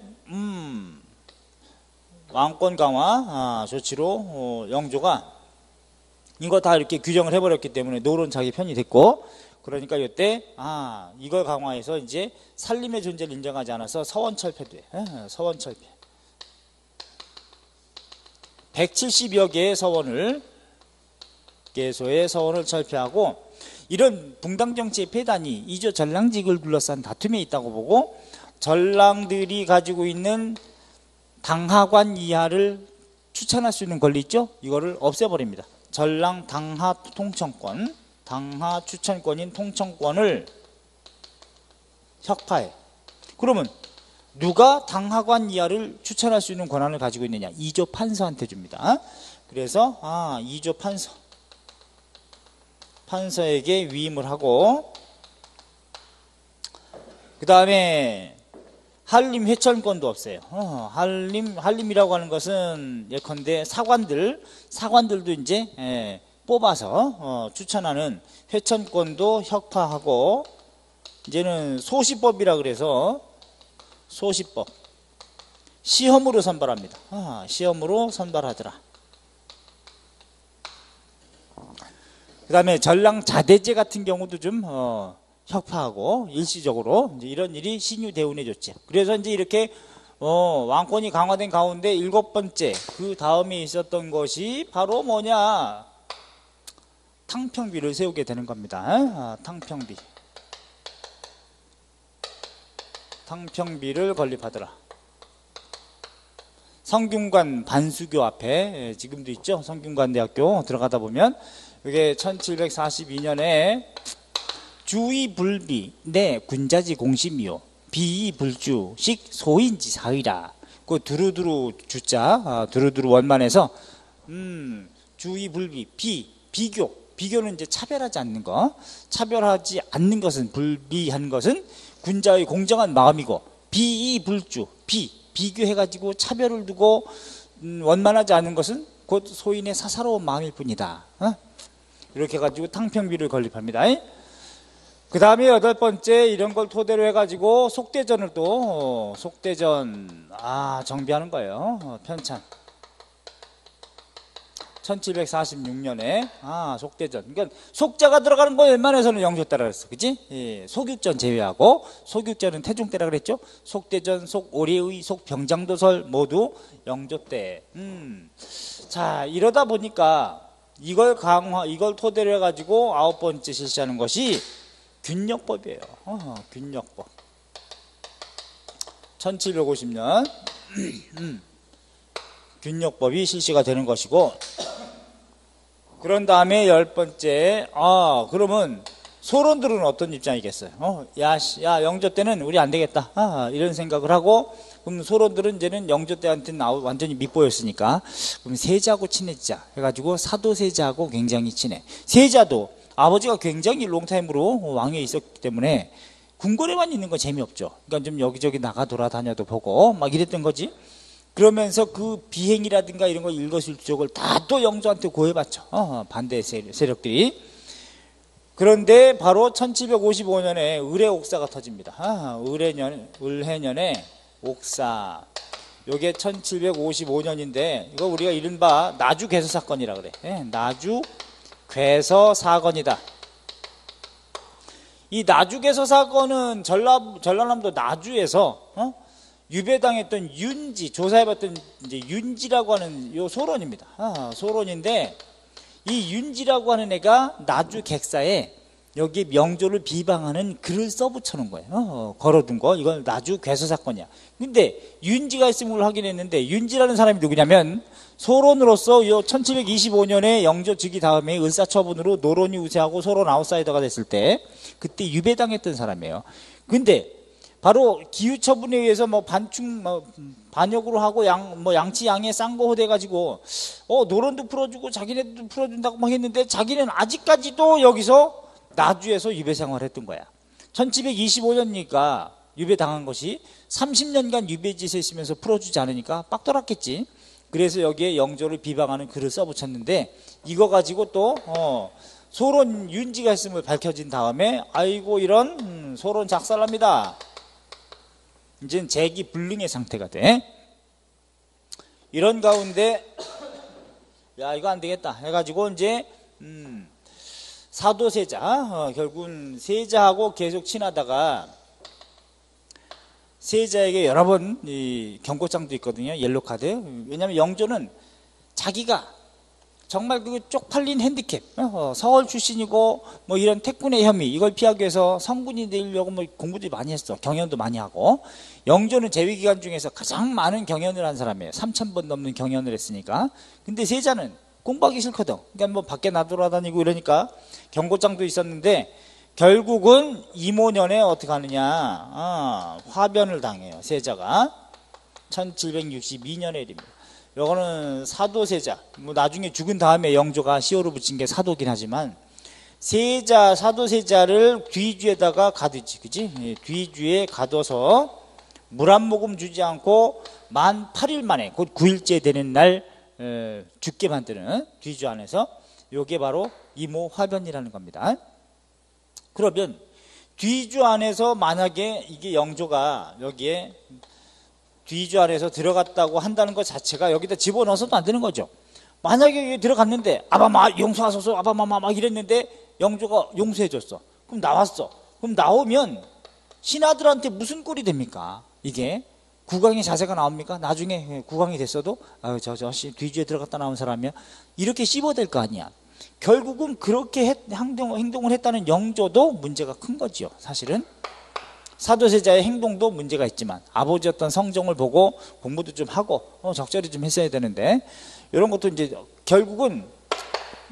S1: 왕권 강화 조치로 영조가 이거 다 이렇게 규정을 해버렸기 때문에 노론 자기 편이 됐고, 그러니까 이때 이걸 강화해서 이제 살림의 존재를 인정하지 않아서 서원철폐돼. 서원철폐. 170여 개의 서원을, 개소의 서원을 철폐하고, 이런 붕당정치의 폐단이 이조 전랑직을 둘러싼 다툼에 있다고 보고, 전랑들이 가지고 있는 당하관 이하를 추천할 수 있는 권리 있죠? 이거를 없애버립니다. 전랑 당하 통청권, 당하 추천권인 통청권을 혁파해. 그러면 누가 당하관 이하를 추천할 수 있는 권한을 가지고 있느냐? 이조 판서한테 줍니다. 그래서 이조 판서에게 위임을 하고, 그 다음에 한림 회천권도 없어요. 한림이라고 하는 것은 예컨대 사관들도 이제 뽑아서 추천하는 회천권도 혁파하고, 이제는 소시법이라 그래서 소시법, 시험으로 선발합니다. 시험으로 선발하더라. 그 다음에 전랑자대제 같은 경우도 좀 혁파하고 일시적으로 이제 이런 일이 신유대운에 줬죠. 그래서 이제 이렇게 왕권이 강화된 가운데 7번째 그 다음에 있었던 것이 바로 뭐냐, 탕평비를 세우게 되는 겁니다. 탕평비를 건립하더라. 성균관 반수교 앞에 지금도 있죠. 성균관대학교 들어가다 보면 이게 1742년에 주의불비 내 군자지 공심이요 비이불주식 소인지 사의라. 그 두루두루 주자 두루두루 원만해서 주의불비 비교는 이제 차별하지 않는 거, 차별하지 않는 것은, 불비한 것은 군자의 공정한 마음이고, 비이불주 비교해가지고 차별을 두고 원만하지 않은 것은 곧 소인의 사사로운 마음일 뿐이다. 이렇게 해가지고 탕평비를 건립합니다. 그 다음에 8번째 이런 걸 토대로 해가지고 속대전을 또 속대전 정비하는 거예요. 편찬 1746년에 속대전. 그러니까 속자가 들어가는 거 웬만해서는 영조 때라 그랬어, 그지? 예, 속육전 제외하고, 속육전은 태종 때라 그랬죠. 속대전, 속오래의, 속병장도설 모두 영조 때. 자, 이러다 보니까 이걸 토대로 해가지고 9번째 실시하는 것이 균역법이에요. 균역법. 1750년 균역법이 실시가 되는 것이고, 그런 다음에 10번째, 그러면 소론들은 어떤 입장이겠어요? 야, 영조 때는 우리 안 되겠다. 이런 생각을 하고, 그럼 소론들은 이제는 영조 때한테는 완전히 밑보였으니까, 그럼 세자하고 친해지자 해가지고 사도세자하고 굉장히 친해. 세자도 아버지가 굉장히 롱타임으로 왕위에 있었기 때문에 궁궐에만 있는 건 재미없죠. 그러니까 좀 여기저기 나가 돌아다녀도 보고 막 이랬던 거지. 그러면서 그 비행이라든가 이런 거 일거수일투족을 다 또 영조한테 고해봤죠. 반대 세력들이. 그런데 바로 1755년에 을해 옥사가 터집니다. 을해년에 옥사. 요게 1755년인데 이거 우리가 이른바 나주괴서 사건이라 그래. 나주괴서 사건이다. 이 나주괴서 사건은 전라남도 나주에서 유배당했던 윤지, 조사해봤던 이제 윤지라고 하는 요 소론입니다. 소론인데 이 윤지라고 하는 애가 나주 객사에 여기 명조를 비방하는 글을 써붙여놓은 거예요. 걸어둔 거. 이건 나주 괴서 사건이야. 근데 윤지가 있음을 확인했는데, 윤지라는 사람이 누구냐면 소론으로서 요 1725년에 영조 즉위 다음에 을사처분으로 노론이 우세하고 소론 아웃사이더가 됐을 때 그때 유배당했던 사람이에요. 근데 바로 기후처분에 의해서 반역으로 하고 양치 양에 쌍거 호돼가지고 노론도 풀어주고 자기네도 풀어준다고 막 했는데 자기는 아직까지도 여기서 나주에서 유배 생활했던 거야. 1725년이니까 유배당한 것이 30년간 유배지에 있으면서 풀어주지 않으니까 빡 돌았겠지. 그래서 여기에 영조를 비방하는 글을 써붙였는데, 이거 가지고 또 소론 윤지가 있음을 밝혀진 다음에 아이고 이런 소론 작살납니다. 이제는 재기불능의 상태가 돼. 이런 가운데 야 이거 안 되겠다 해가지고 이제 사도세자, 결국은 세자하고 계속 친하다가 세자에게 여러 번 경고장도 있거든요. 옐로카드. 왜냐하면 영조는 자기가 정말 그 쪽팔린 핸디캡, 서울 출신이고 뭐 이런 태군의 혐의, 이걸 피하기 위해서 성군이 되려고 뭐 공부도 많이 했어. 경연도 많이 하고. 영조는 재위기간 중에서 가장 많은 경연을 한 사람이에요. 3,000번 넘는 경연을 했으니까. 근데 세자는 공부하기 싫거든. 그러니까 뭐 밖에 나돌아다니고 이러니까 경고장도 있었는데, 결국은 이모년에 어떻게 하느냐, 화변을 당해요. 세자가 1762년의 일입니다. 요거는 사도세자, 뭐 나중에 죽은 다음에 영조가 시호를 붙인 게 사도긴 하지만, 세자, 사도세자를 뒤주에다가 가두지, 그지? 뒤주에 가둬서 물 한 모금 주지 않고 만 8일 만에, 곧 9일째 되는 날 죽게 만드는 뒤주 안에서, 요게 바로 이모 화변이라는 겁니다. 그러면 뒤주 안에서 만약에 이게 영조가 여기에 뒤주 안에서 들어갔다고 한다는 것 자체가 여기다 집어넣어서도 안 되는 거죠. 만약에 여기 들어갔는데 아바마 용서하소서 아바마마 막 이랬는데 영조가 용서해줬어. 그럼 나왔어. 그럼 나오면 신하들한테 무슨 꼴이 됩니까? 이게 국왕의 자세가 나옵니까? 나중에 국왕이 됐어도 저 뒤주에 들어갔다 나온 사람이야 이렇게 씹어댈 거 아니야. 결국은 그렇게 행동을 했다는 영조도 문제가 큰 거죠. 사실은 사도세자의 행동도 문제가 있지만 아버지였던 성정을 보고 공부도 좀 하고 적절히 좀 했어야 되는데 이런 것도 이제 결국은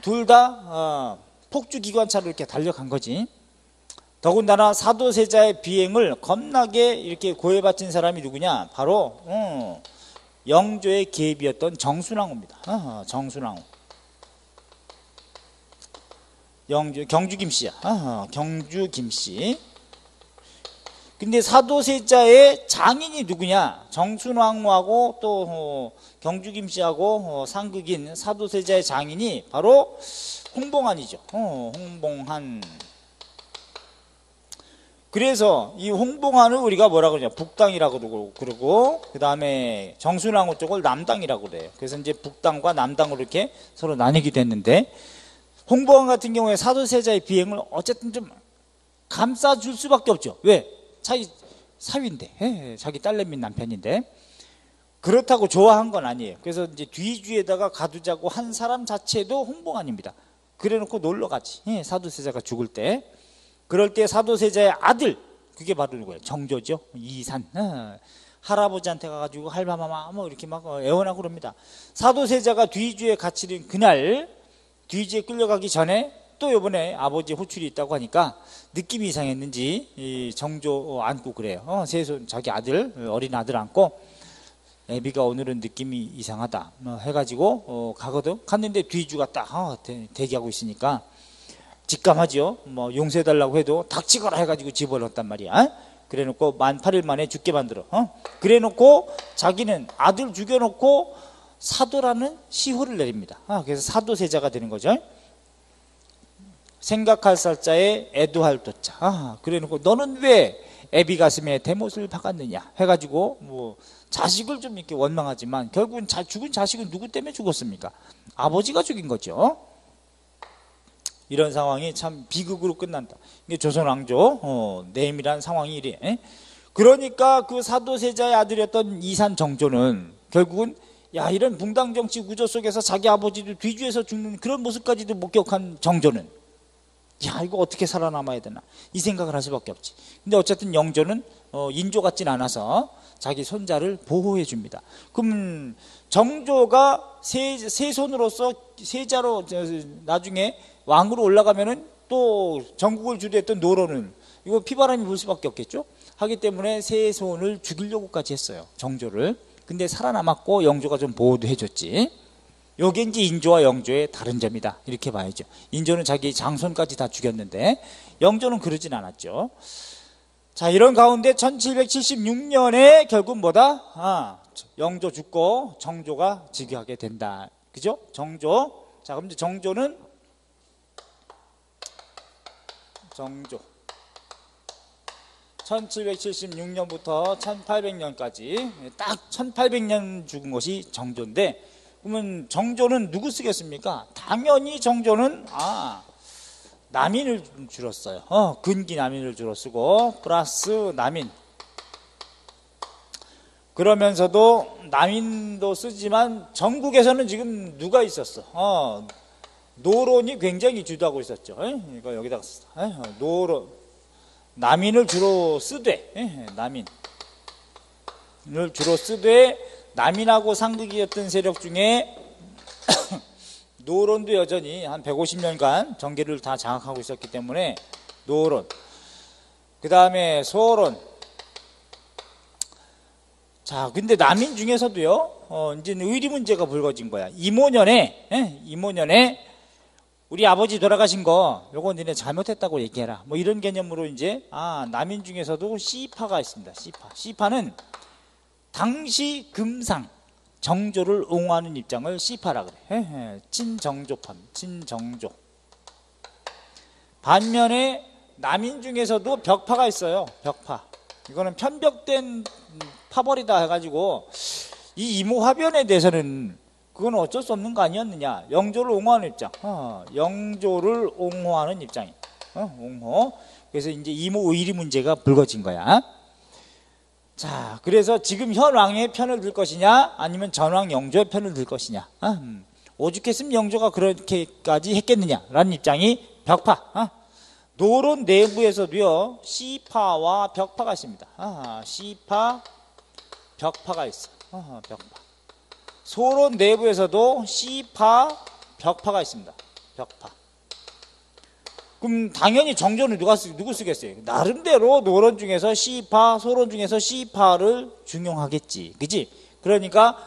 S1: 둘 다 폭주기관차로 이렇게 달려간 거지. 더군다나 사도세자의 비행을 겁나게 이렇게 고해바친 사람이 누구냐? 바로 영조의 계비였던 정순왕후입니다. 정순왕후. 경주 김씨야. 경주 김씨. 근데 사도세자의 장인이 누구냐? 정순왕후하고 또 경주 김씨하고 상극인 사도세자의 장인이 바로 홍봉한이죠. 홍봉한. 그래서 이 홍봉한을 우리가 뭐라고 그러냐? 북당이라고 그러고 그 다음에 정순왕후 쪽을 남당이라고 그래요. 그래서 이제 북당과 남당으로 이렇게 서로 나뉘게 됐는데 홍봉한 같은 경우에 사도세자의 비행을 어쨌든 좀 감싸줄 수밖에 없죠. 왜? 자기 사위인데, 자기 딸내미 남편인데 그렇다고 좋아한 건 아니에요. 그래서 이제 뒤주에다가 가두자고 한 사람 자체도 홍봉한입니다. 그래놓고 놀러 가지. 사도세자가 죽을 때. 그럴 때 사도세자의 아들, 그게 바로 누구예요? 정조죠. 이산. 할아버지한테 가가지고 할바마마 뭐 이렇게 막 애원하고 그럽니다. 사도세자가 뒤주에 갇히는 그날 뒤주에 끌려가기 전에 또 이번에 아버지 호출이 있다고 하니까 느낌이 이상했는지 이 정조 안고 그래요. 세손 자기 아들 어린 아들 안고 애비가 오늘은 느낌이 이상하다 해가지고 가거든. 갔는데 뒤주가 딱 대기하고 있으니까 직감하죠. 뭐 용서해달라고 해도 닥치거라 해가지고 집어넣었단 말이야. 그래놓고 만 8일 만에 죽게 만들어. 그래놓고 자기는 아들 죽여놓고 사도라는 시호를 내립니다. 그래서 사도세자가 되는 거죠. 생각할 살자에 애도할 도자. 그래놓고 너는 왜 애비 가슴에 대못을 박았느냐 해가지고 뭐 자식을 좀 이렇게 원망하지만 결국은 죽은 자식은 누구 때문에 죽었습니까? 아버지가 죽인 거죠. 이런 상황이 참 비극으로 끝난다. 이게 조선 왕조 내밀한 상황이 이래. 그러니까 그 사도세자의 아들이었던 이산 정조는 결국은 이런 붕당 정치 구조 속에서 자기 아버지도 뒤주에서 죽는 그런 모습까지도 목격한 정조는 이거 어떻게 살아남아야 되나 이 생각을 할 수밖에 없지. 근데 어쨌든 영조는 인조 같진 않아서 자기 손자를 보호해 줍니다. 그럼 정조가 세손으로서 세자로 나중에 왕으로 올라가면은 또 전국을 주도했던 노론은 이거 피바람이 불 수밖에 없겠죠. 하기 때문에 세손을 죽이려고까지 했어요. 정조를. 근데 살아남았고 영조가 좀 보호도 해줬지. 요게 이제 인조와 영조의 다른 점이다 이렇게 봐야죠. 인조는 자기 장손까지 다 죽였는데 영조는 그러진 않았죠. 자, 이런 가운데 1776년에 결국 뭐다? 영조 죽고 정조가 즉위하게 된다. 그죠? 정조. 자, 그럼 이제 정조 1776년부터 1800년까지 딱 1800년 죽은 것이 정조인데 그러면 정조는 누구 쓰겠습니까? 당연히 정조는 남인을 주로 써요. 근기 남인을 주로 쓰고 플러스 남인. 그러면서도 남인도 쓰지만 전국에서는 지금 누가 있었어? 노론이 굉장히 주도하고 있었죠. 이거 여기다가 노론. 남인을 주로 쓰되 남인을 주로 쓰되 남인하고 상극이었던 세력 중에 노론도 여전히 한 150년간 정계를 다 장악하고 있었기 때문에 노론, 그 다음에 소론. 자, 근데 남인 중에서도요 이제 의리 문제가 불거진 거야. 이모년에 우리 아버지 돌아가신 거 요거 니네 잘못했다고 얘기해라 뭐 이런 개념으로 이제 남인 중에서도 C파가 있습니다. C파는 당시 금상 정조를 옹호하는 입장을 C파라 그래. 친정조파, 친정조. 반면에 남인 중에서도 벽파가 있어요. 벽파. 이거는 편벽된 파벌이다 해가지고 이 이모화변에 대해서는 그건 어쩔 수 없는 거 아니었느냐. 영조를 옹호하는 입장. 영조를 옹호하는 입장이. 옹호. 그래서 이제 이모 의리 문제가 불거진 거야. 자, 그래서 지금 현 왕의 편을 들 것이냐, 아니면 전왕 영조의 편을 들 것이냐. 오죽했으면 영조가 그렇게까지 했겠느냐라는 입장이 벽파. 노론 내부에서도요, 시파와 벽파가 있습니다. 시파, 벽파가 있어. 벽파. 소론 내부에서도 시파, 벽파가 있습니다. 벽파. 그럼 당연히 정조는 누구 쓰겠어요? 나름대로 노론 중에서 시파, 소론 중에서 시파를 중용하겠지. 그지? 그러니까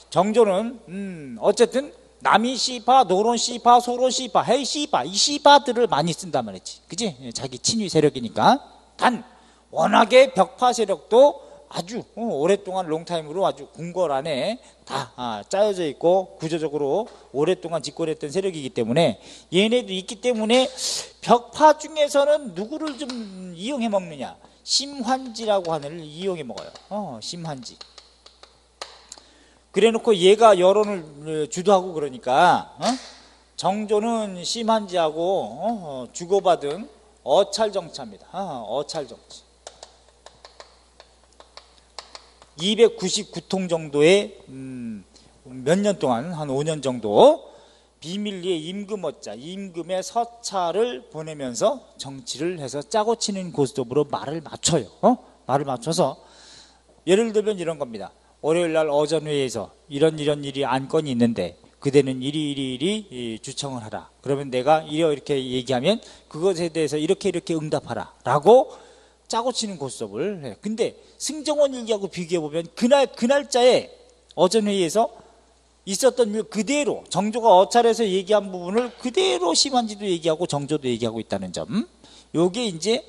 S1: 정조는 어쨌든 남이 시파, 노론 시파, 소론 시파, 헤이 시파, 이 시파들을 많이 쓴단 말이지. 그지? 자기 친위 세력이니까. 단 워낙에 벽파 세력도 아주 오랫동안 롱타임으로 아주 궁궐 안에 다 짜여져 있고 구조적으로 오랫동안 집권했던 세력이기 때문에 얘네도 있기 때문에 벽파 중에서는 누구를 좀 이용해 먹느냐. 심환지라고 하는 애를 이용해 먹어요. 심환지. 그래 놓고 얘가 여론을 주도하고 그러니까 정조는 심환지하고 주고받은 어찰정치합니다. 어찰정치. 299통 정도의 몇 년 동안 한 5년 정도 비밀리에 임금어자, 임금의 서찰을 보내면서 정치를 해서 짜고 치는 고스톱으로 말을 맞춰요. 말을 맞춰서 예를 들면 이런 겁니다. 월요일날 어전회의에서 이런 일이 안건이 있는데 그대는 이리 주청을 하라. 그러면 내가 이렇게 얘기하면 그것에 대해서 이렇게 응답하라 라고 짜고 치는 고스톱을 해. 근데 승정원 일기하고 비교해보면 그 날짜에 어전회의에서 있었던 일 그대로 정조가 어찰해서 얘기한 부분을 그대로 심한지도 얘기하고 정조도 얘기하고 있다는 점. 요게 이제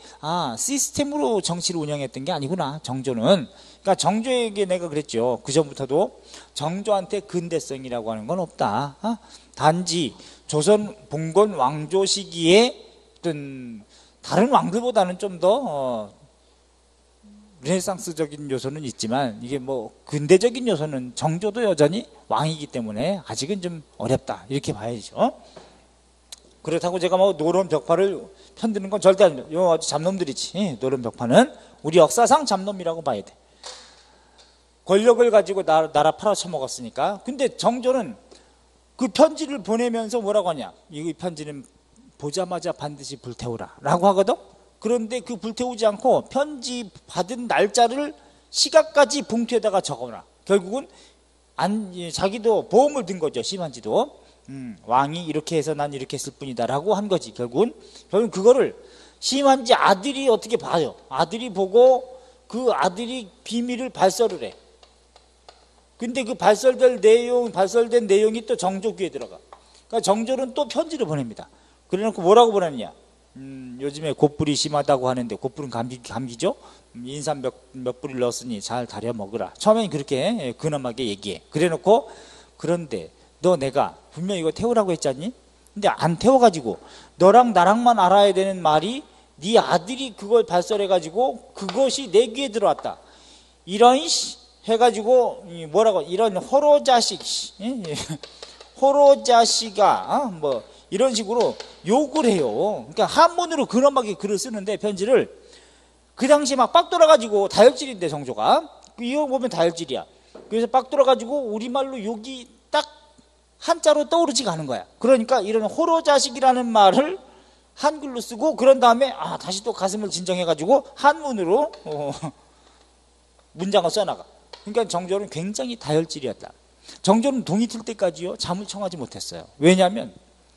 S1: 시스템으로 정치를 운영했던 게 아니구나. 정조는. 그러니까 정조에게 내가 그랬죠. 그 전부터도 정조한테 근대성이라고 하는 건 없다. 단지 조선 봉건 왕조 시기에 어떤 다른 왕들보다는 좀 더 르네상스적인 요소는 있지만 이게 뭐 근대적인 요소는 정조도 여전히 왕이기 때문에 아직은 좀 어렵다 이렇게 봐야죠. 그렇다고 제가 뭐 노론 벽파를 편드는 건 절대 아닙니다. 요 아주 잡놈들이지. 노론 벽파는 우리 역사상 잡놈이라고 봐야 돼. 권력을 가지고 나라 팔아쳐먹었으니까. 근데 정조는 그 편지를 보내면서 뭐라고 하냐. 이 편지는 보자마자 반드시 불태우라 라고 하거든. 그런데 그 불태우지 않고 편지 받은 날짜를 시각까지 봉투에다가 적어놔. 결국은 자기도 보험을 든 거죠. 심한지도. 왕이 이렇게 해서 난 이렇게 했을 뿐이다 라고 한 거지. 결국은 그거를 심한지 아들이 어떻게 봐요. 아들이 보고 그 아들이 비밀을 발설을 해. 근데 그 발설된 내용이 또 정조 귀에 들어가. 그러니까 정조는 또 편지를 보냅니다. 그래놓고 뭐라고 보냈냐. 요즘에 곧불이 심하다고 하는데 곧불은 감기죠. 인삼 몇 뿌리를 넣었으니 잘 다려 먹으라. 처음엔 그렇게 근엄하게 얘기해. 그래놓고 그런데 너 내가 분명히 이거 태우라고 했잖니. 근데 안 태워가지고 너랑 나랑만 알아야 되는 말이 네 아들이 그걸 발설해가지고 그것이 내 귀에 들어왔다. 이런 해가지고 뭐라고 이런 호로자식 호로자식아 뭐 이런 식으로 욕을 해요. 그러니까 한문으로 근엄하게 글을 쓰는데 편지를 그 당시에 막 빡 돌아가지고 다혈질인데 정조가 이거 보면 다혈질이야. 그래서 빡 돌아가지고 우리말로 욕이 딱 한자로 떠오르지가 않은 거야. 그러니까 이런 호로자식이라는 말을 한글로 쓰고 그런 다음에 다시 또 가슴을 진정해가지고 한문으로 문장을 써나가. 그러니까 정조는 굉장히 다혈질이었다. 정조는 동이 틀 때까지요 잠을 청하지 못했어요. 왜냐하면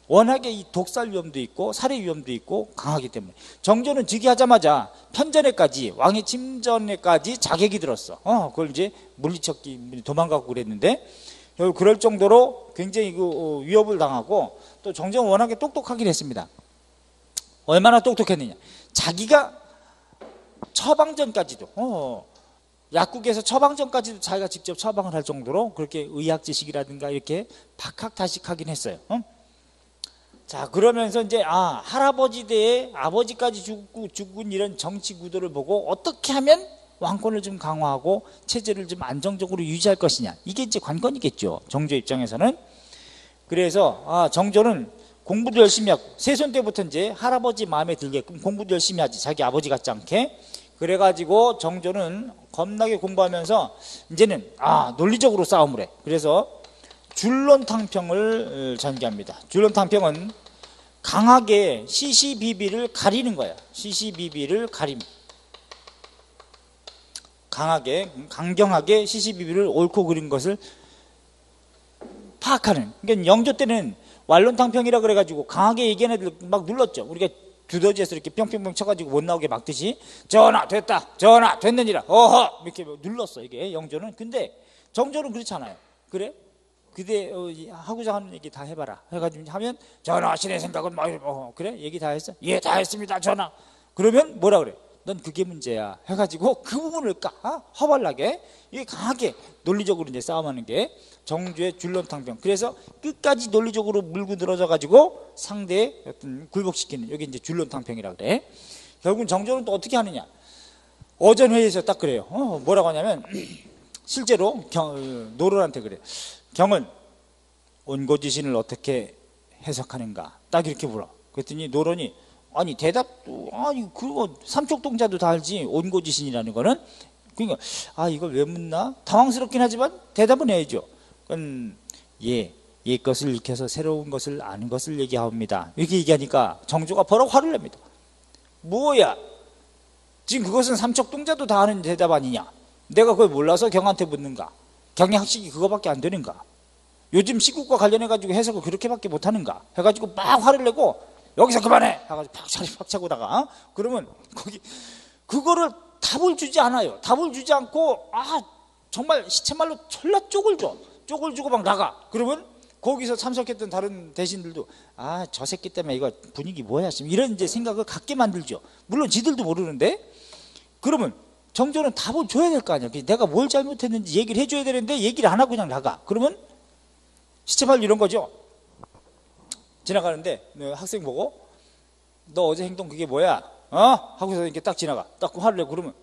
S1: 워낙에 이 독살 위험도 있고 살해 위험도 있고 강하기 때문에. 정조는 즉위하자마자 편전에까지 왕의 침전에까지 자객이 들었어. 그걸 이제 물리쳤기 도망가고 그랬는데 그럴 정도로 굉장히 그 위협을 당하고 또 정조는 워낙에 똑똑하긴 했습니다. 얼마나 똑똑했느냐. 자기가 처방전까지도 약국에서 처방전까지도 자기가 직접 처방을 할 정도로 그렇게 의학 지식이라든가 이렇게 박학다식하긴 했어요. 자 그러면서 이제 할아버지 대에 아버지까지 죽은 이런 정치 구도를 보고 어떻게 하면 왕권을 좀 강화하고 체제를 좀 안정적으로 유지할 것이냐, 이게 이제 관건이겠죠, 정조 입장에서는. 그래서 정조는 공부도 열심히 하고, 세손 때부터 이제 할아버지 마음에 들게끔 공부도 열심히 하지, 자기 아버지 같지 않게. 그래가지고 정조는 겁나게 공부하면서 이제는 논리적으로 싸움을 해. 그래서 준론탕평을 전개합니다. 준론탕평은 강하게 시시비비를 가리는 거야. 시시비비를 가림. 강경하게 시시비비를 옳고 그린 것을 파악하는. 그러니까 영조 때는 완론탕평이라 그래가지고 강하게 얘기하는 애들 막 눌렀죠. 우리가 두더지에서 이렇게 뿅뿅뿅 쳐가지고 못 나오게 막듯이, 전하 됐다, 전하 됐느니라, 어허, 이렇게 눌렀어 이게 영조는. 근데 정조는 그렇지 않아요. 그래? 그대 하고자 하는 얘기 다 해봐라 해가지고 하면, 전하 신의 생각은 그래? 얘기 다 했어? 예, 다 했습니다 전하. 그러면 뭐라 그래? 넌 그게 문제야 해가지고 그 부분을 허벌나게 이게 강하게 논리적으로 이제 싸움하는 게 정조의 준론탕평. 그래서 끝까지 논리적으로 물고 늘어져 가지고 상대의 어떤 굴복시키는, 여기 이제 준론탕평이라 그래. 결국은 정조는 또 어떻게 하느냐, 어전 회의에서 딱 그래요. 뭐라고 하냐면 실제로 노론한테 그래. 경은 온고지신을 어떻게 해석하는가, 딱 이렇게 물어. 그랬더니 노론이 아니 대답도 그거 삼척동자도 다 알지, 온고지신이라는 거는. 그러니까 이걸 왜 묻나 당황스럽긴 하지만 대답은 해야죠. 그건 예 것을 익혀서 새로운 것을 아는 것을 얘기합니다, 이렇게 얘기하니까 정조가 버럭 화를 냅니다. 뭐야, 지금 그것은 삼척동자도 다 아는 대답 아니냐, 내가 그걸 몰라서 경한테 묻는가, 경의 학식이 그거밖에 안 되는가, 요즘 시국과 관련해 가지고 해석을 그렇게밖에 못하는가 해가지고 막 화를 내고, 여기서 그만해 해가지고 팍 차고다가 그러면 거기 그거를 답을 주지 않아요. 답을 주지 않고 정말 시체말로 졸라 쪽을 주고 막 나가. 그러면 거기서 참석했던 다른 대신들도 저 새끼 때문에 이거 분위기 뭐야 이런 이제 생각을 갖게 만들죠. 물론 지들도 모르는데. 그러면 정조는 답을 줘야 될 거 아니야. 내가 뭘 잘못했는지 얘기를 해줘야 되는데 얘기를 안 하고 그냥 나가. 그러면 시체말 이런 거죠. 지나가는데 학생 보고 너 어제 행동 그게 뭐야? 하고서 이렇게 딱 지나가. 딱 화를 내고. 그러면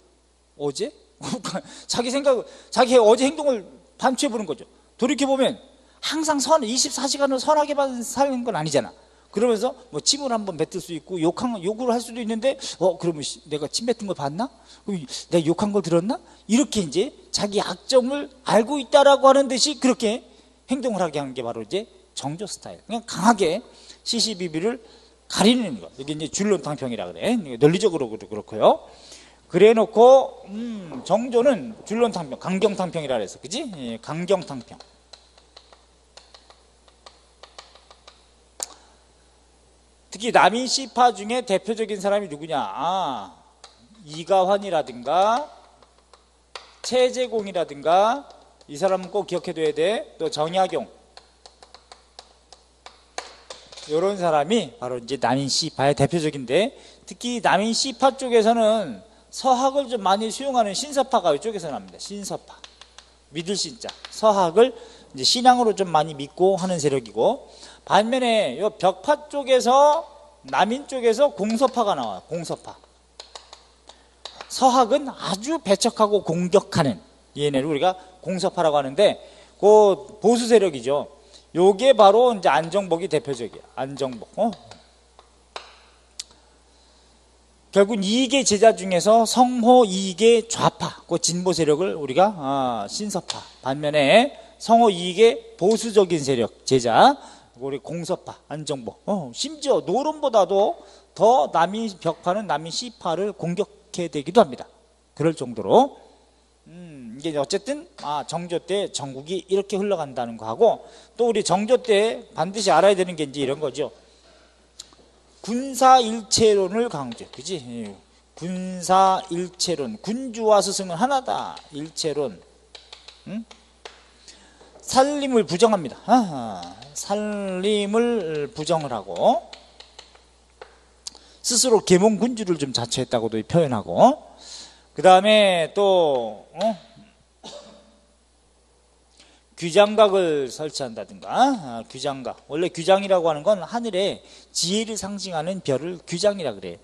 S1: 어제? 자기 생각, 자기 어제 행동을 반추해보는 거죠. 돌이켜보면 항상 24시간을 선하게 사는 건 아니잖아. 그러면서 뭐 침을 한번 뱉을 수 있고 욕을 할 수도 있는데 그러면 내가 침 뱉은 걸 봤나? 그럼 내가 욕한 걸 들었나? 이렇게 이제 자기 약점을 알고 있다라고 하는 듯이 그렇게 행동을 하게 하는 게 바로 이제 정조 스타일. 그냥 강하게 시시비비를 가리는 거. 이게 이제 준론탕평이라 그래. 논리적으로 그렇고요. 그래 놓고 정조는 준론탕평, 강경탕평이라 그래서, 그지? 예, 강경탕평. 특히 남인시파 중에 대표적인 사람이 누구냐? 이가환이라든가 최재공이라든가, 이 사람은 꼭 기억해둬야 돼. 또 정약용, 이런 사람이 바로 이제 남인시파의 대표적인데, 특히 남인시파 쪽에서는 서학을 좀 많이 수용하는 신서파가 이쪽에서 납니다. 신서파, 믿을 신자, 서학을 이제 신앙으로 좀 많이 믿고 하는 세력이고, 반면에 요 벽파 쪽에서, 남인 쪽에서 공서파가 나와요. 공서파. 서학은 아주 배척하고 공격하는, 얘네를 우리가 공서파라고 하는데, 그 보수 세력이죠. 요게 바로 이제 안정복이 대표적이야. 안정복. 결국 이익의 제자 중에서 성호 이익의 좌파, 그 진보 세력을 우리가 신서파, 반면에 성호 이익의 보수적인 세력 제자, 우리 공서파, 안정복. 심지어 노론보다도 더 남인 벽파는 남인 시파를 공격해 되기도 합니다. 그럴 정도로. 이게 어쨌든 정조 때 전국이 이렇게 흘러간다는 거하고, 또 우리 정조 때 반드시 알아야 되는 게 이제 이런 거죠. 군사일체론을 강조, 그지? 군사일체론, 군주와 스승은 하나다, 일체론. 살림을 부정합니다. 살림을 부정을 하고, 스스로 계몽군주를 좀 자처했다고도 표현하고, 그 다음에 또 규장각을 설치한다든가. 규장각, 원래 규장이라고 하는 건 하늘에 지혜를 상징하는 별을 규장이라 그래요.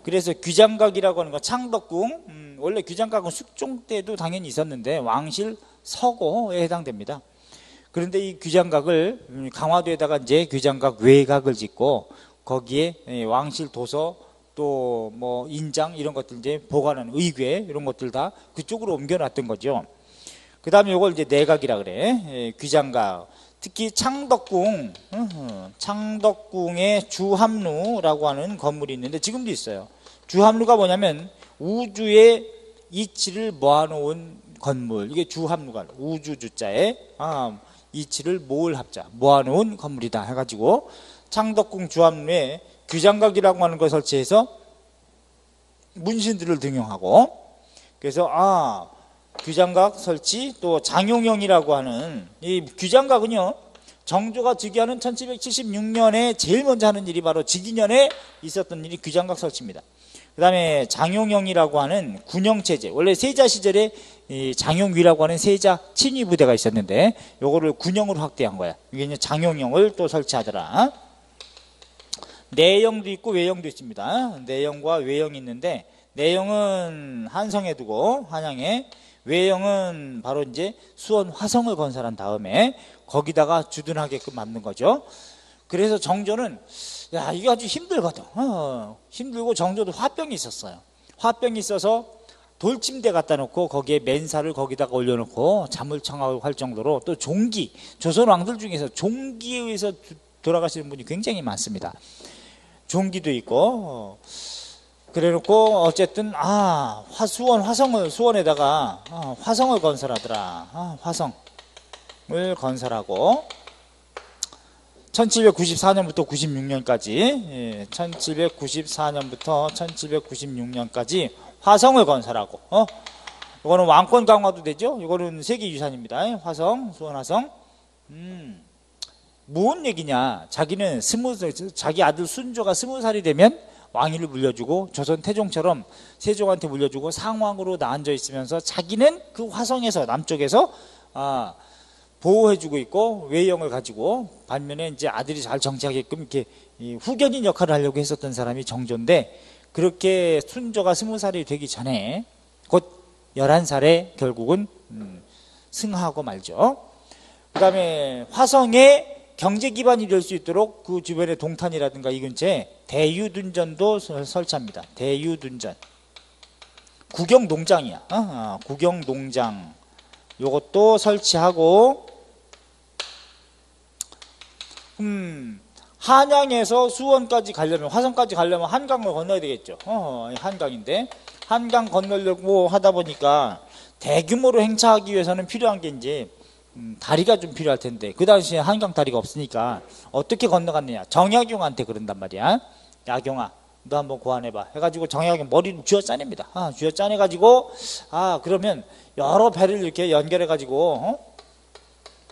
S1: 그래서 귀장각이라고 하는 거 창덕궁, 원래 귀장각은 숙종 때도 당연히 있었는데 왕실 서고에 해당됩니다. 그런데 이 귀장각을 강화도에다가 이제 귀장각 외각을 짓고 거기에 왕실 도서 또 뭐 인장 이런 것들 이제 보관하는 의궤 이런 것들 다 그쪽으로 옮겨놨던 거죠. 그 다음에 이걸 이제 내각이라 그래. 귀장각. 특히 창덕궁, 창덕궁의 주합루라고 하는 건물이 있는데 지금도 있어요. 주합루가 뭐냐면 우주의 이치를 모아놓은 건물. 이게 주합루가 우주 주자에 이치를 모을 합자 모아놓은 건물이다 해가지고 창덕궁 주합루에 귀장각이라고 하는 걸 설치해서 문신들을 등용하고, 그래서 귀장각 설치, 또 장용영이라고 하는 이 귀장각은요 정조가 즉위하는 1776년에 제일 먼저 하는 일이 바로 즉위년에 있었던 일이 귀장각 설치입니다. 그 다음에 장용영이라고 하는 군영체제, 원래 세자 시절에 이 장용위라고 하는 세자 친위 부대가 있었는데 요거를 군영으로 확대한 거야. 이게 이제 장용영을 또 설치하더라. 내영도 있고 외영도 있습니다. 내영과 외영이 있는데 내영은 한성에 두고 한양에, 외영은 바로 이제 수원 화성을 건설한 다음에 거기다가 주둔하게끔 만든 거죠. 그래서 정조는 야 이게 아주 힘들거든. 힘들고 정조도 화병이 있었어요. 화병이 있어서 돌침대 갖다 놓고 거기에 맨살을 거기다가 올려놓고 잠을 청하고 할 정도로, 또 종기, 조선 왕들 중에서 종기에 의해서 돌아가시는 분이 굉장히 많습니다. 종기도 있고 그래놓고 어쨌든 수원 화성을, 수원에다가 화성을 건설하더라. 화성을 건설하고 1794년부터 96년까지 1794년부터 1796년까지 화성을 건설하고, 이거는 왕권 강화도 되죠. 이거는 세계유산입니다. 화성, 수원 화성. 무슨 얘기냐? 자기는 자기 아들 순조가 20살이 되면 왕위를 물려주고 조선 태종처럼 세종한테 물려주고 상왕으로 앉아 있으면서 자기는 그 화성에서 남쪽에서 보호해주고 있고 외영을 가지고, 반면에 이제 아들이 잘 정치하게끔 이렇게 후견인 역할을 하려고 했었던 사람이 정조인데, 그렇게 순조가 20살이 되기 전에 곧 11살에 결국은 승하하고 말죠. 그 다음에 화성에 경제 기반이 될 수 있도록 그 주변의 동탄이라든가 이 근처에 대유둔전도 설치합니다. 대유둔전. 구경농장이야. 구경농장. 요것도 설치하고, 한양에서 수원까지 가려면, 화성까지 가려면 한강을 건너야 되겠죠. 한강인데, 한강 건너려고 하다 보니까 대규모로 행차하기 위해서는 필요한 게 이제 다리가 좀 필요할 텐데, 그 당시에 한강 다리가 없으니까 어떻게 건너갔느냐. 정약용한테 그런단 말이야. 야경아, 너 한번 고안해봐 해가지고 정약용 머리를 쥐어짜냅니다. 쥐어짜내가지고 그러면 여러 배를 이렇게 연결해가지고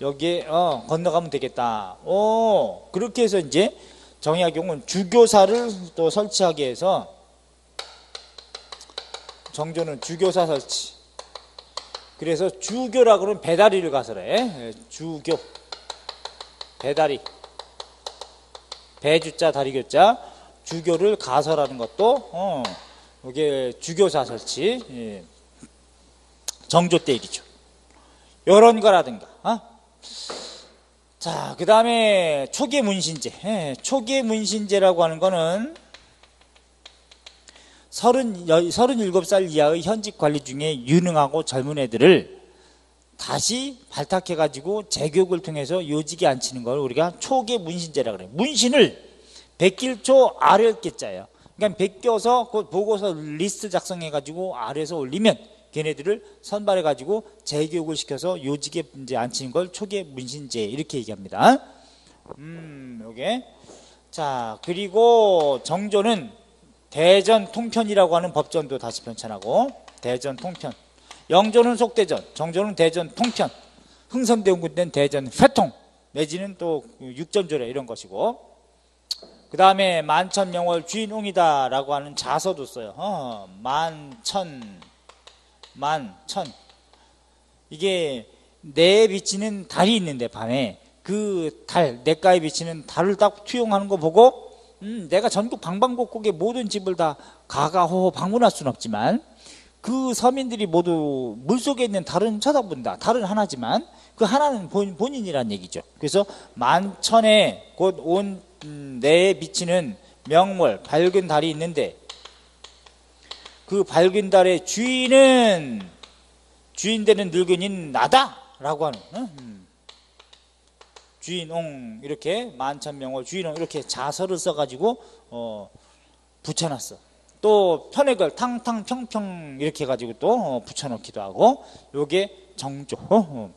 S1: 여기에 건너가면 되겠다. 그렇게 해서 이제 정약용은 주교사를 또 설치하게 해서, 정조는 주교사 설치. 그래서 주교라 그러면 배다리를 가설해. 주교, 배다리, 배주자 다리교자, 주교를 가설하는 것도 이게 주교사 설치. 정조 때 일이죠. 이런 거라든가. 자, 그 다음에 초계 문신제. 초계 문신제라고 하는 거는 37살 이하의 현직 관리 중에 유능하고 젊은 애들을 다시 발탁해가지고 재교육을 통해서 요직에 앉히는 걸 우리가 초계 문신제라고 그래요. 문신을 백길초 아래자예요. 그러니까 베껴서 그 보고서 리스트 작성해가지고 아래에서 올리면 걔네들을 선발해가지고 재교육을 시켜서 요직에 이제 앉히는 걸 초계 문신제 이렇게 얘기합니다. 요게. 자, 그리고 정조는 대전 통편이라고 하는 법전도 다시 편찬하고, 대전 통편. 영조는 속대전, 정조는 대전 통편, 흥선대원군 때는 대전 회통, 내지는 또 육전조례 이런 것이고, 그 다음에 만천명월 주인웅이다 라고 하는 자서도 써요. 만천. 이게 내에 비치는 달이 있는데 밤에 그 달, 내가에 비치는 달을 딱 투영하는 거 보고 내가 전국 방방곡곡의 모든 집을 다 가가호호 방문할 수는 없지만 그 서민들이 모두 물속에 있는 달은 쳐다본다. 달은 하나지만 그 하나는 본인이란 얘기죠. 그래서 만천에 곧 온 내에 비치는 명월 밝은 달이 있는데 그 밝은 달의 주인 되는 늙은이는 나다 라고 하는 주인옹 이렇게 만천명월 주인옹 이렇게 자서를 써가지고 붙여놨어. 또 편액을 탕탕 평평 이렇게 해가지고 또 붙여놓기도 하고 요게 정조.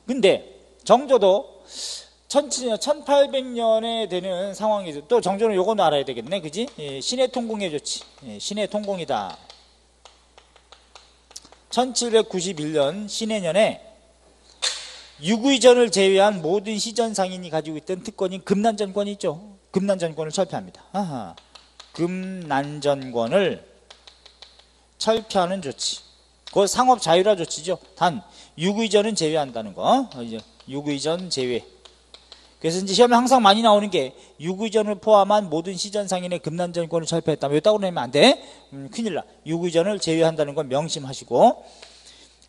S1: 근데 정조도 1800년에 되는 상황에서 또 정조는 요거는 알아야 되겠네, 그지? 신해 통공에 좋지. 신해 통공이다. 1791년 신해년에 유구이전을 제외한 모든 시전 상인이 가지고 있던 특권인 금난전권이 있죠. 금난전권을 철폐합니다. 아하. 금난전권을 철폐하는 조치. 그거 상업 자유화 조치죠. 단 유구이전은 제외한다는 거. 이제 유구이전 제외. 그래서 이제 시험에 항상 많이 나오는 게 유구이전을 포함한 모든 시전 상인의 금난전권을 철폐했다면 이따고 내면 안 돼. 큰일 나. 유구이전을 제외한다는 건 명심하시고.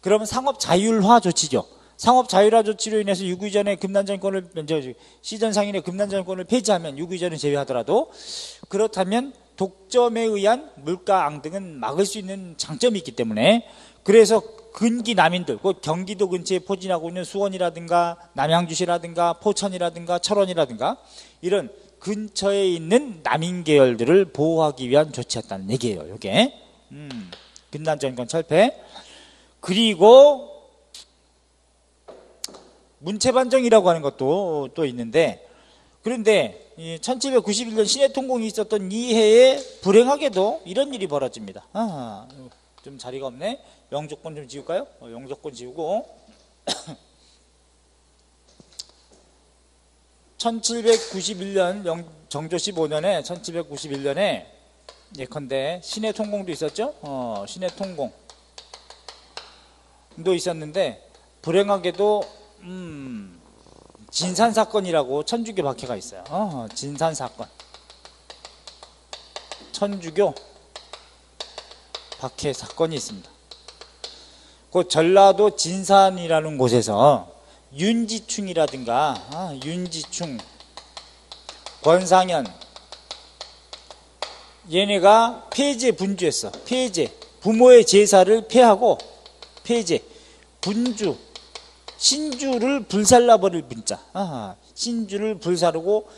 S1: 그러면 상업 자율화 조치죠. 상업 자율화 조치로 인해서 유구이전의 금난전권을 시전 상인의 금난전권을 폐지하면 유구이전을 제외하더라도 그렇다면 독점에 의한 물가 앙등은 막을 수 있는 장점이 있기 때문에 그래서 근기 남인들, 곧 경기도 근처에 포진하고 있는 수원이라든가 남양주시라든가 포천이라든가 철원이라든가 이런 근처에 있는 남인 계열들을 보호하기 위한 조치였다는 얘기예요. 이게 금난전권 철폐. 그리고 문체반정이라고 하는 것도 또 있는데 그런데 1791년 신해통공이 있었던 이 해에 불행하게도 이런 일이 벌어집니다. 좀 자리가 없네. 영조권 좀 지울까요? 영조권 지우고 1791년 정조 15년에 1791년에 예컨대 신해통공도 있었죠. 신해통공도 있었는데 불행하게도 진산사건이라고 천주교 박해가 있어요. 진산사건. 천주교 박해 사건이 있습니다. 그 전라도 진산이라는 곳에서 윤지충이라든가 윤지충, 권상현 얘네가 폐제 분주했어. 폐제. 부모의 제사를 폐하고 폐제. 분주. 신주를 불살라버릴 분자. 신주를 불사르고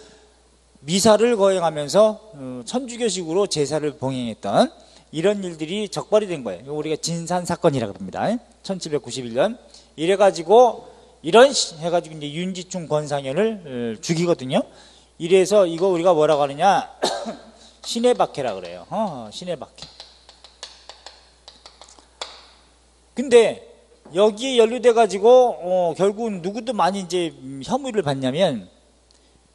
S1: 미사를 거행하면서 천주교식으로 제사를 봉행했던 이런 일들이 적발이 된 거예요. 우리가 진산사건이라고 합니다. 1791년. 이래가지고 이런 해가지고 이제 윤지충 권상현을 죽이거든요. 이래서 이거 우리가 뭐라고 하느냐 신해박해라 그래요. 신해박해. 근데 여기에 연루돼 가지고 결국은 누구도 많이 이제 혐의를 받냐면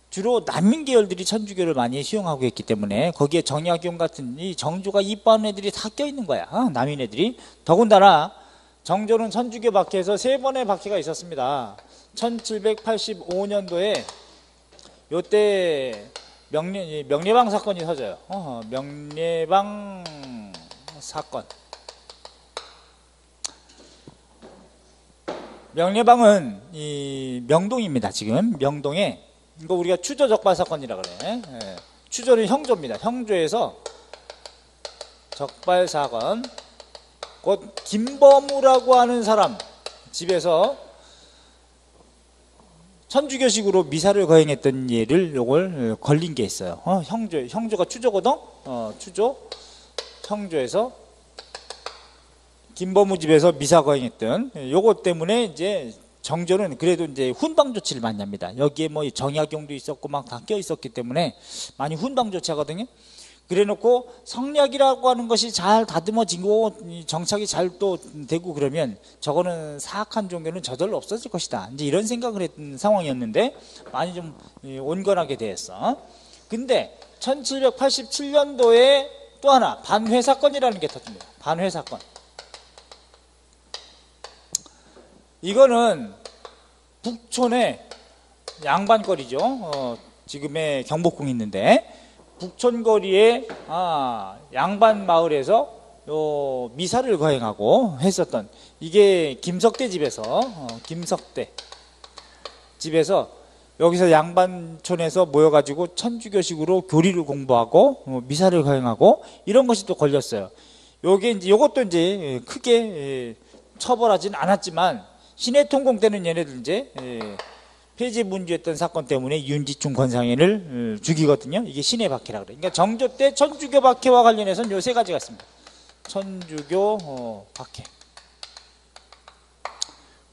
S1: 주로 난민 계열들이 천주교를 많이 수용하고 있기 때문에 거기에 정약용 같은 이 정조가 이뻐하는 애들이 다 껴있는 거야. 남인 애들이. 더군다나 정조는 천주교 박해에서 3번의 박해가 있었습니다. 1785년도에 요때 명례방 사건이 터져요. 명례방 사건. 명례방은 이 명동입니다. 지금 명동에 이거 우리가 추조 적발 사건이라 그래. 추조는 형조입니다. 형조에서 적발 사건. 곧 김범우라고 하는 사람 집에서 천주교식으로 미사를 거행했던 예를 요걸 걸린 게 있어요. 형조가 추조거든. 추조 형조에서 김범우 집에서 미사 거행했던 요것 때문에 이제 정조는 그래도 이제 훈방 조치를 많이 합니다. 여기에 뭐 정약용도 있었고 막 다 껴 있었기 때문에 많이 훈방 조치하거든요. 그래놓고 성략이라고 하는 것이 잘 다듬어지고 정착이 잘 또 되고 그러면 저거는 사악한 종교는 저절로 없어질 것이다. 이제 이런 생각을 했던 상황이었는데 많이 좀 온건하게 되었어. 근데 1787년도에 또 하나 반회 사건이라는 게 터집니다. 반회 사건. 이거는 북촌의 양반거리죠. 지금의 경복궁이 있는데 북촌거리의 양반 마을에서 미사를 거행하고 했었던, 이게 김석대 집에서 김석대 집에서 여기서 양반촌에서 모여가지고 천주교식으로 교리를 공부하고 미사를 거행하고 이런 것이 또 걸렸어요. 요것도 이제 크게 처벌하진 않았지만 신해통공 때는 얘네들 이제 폐지문주했던 사건 때문에 윤지충 권상현을 죽이거든요. 이게 신해박해라 그래. 그러니까 정조 때 천주교 박해와 관련해서는 요 세 가지가 있습니다. 천주교 박해.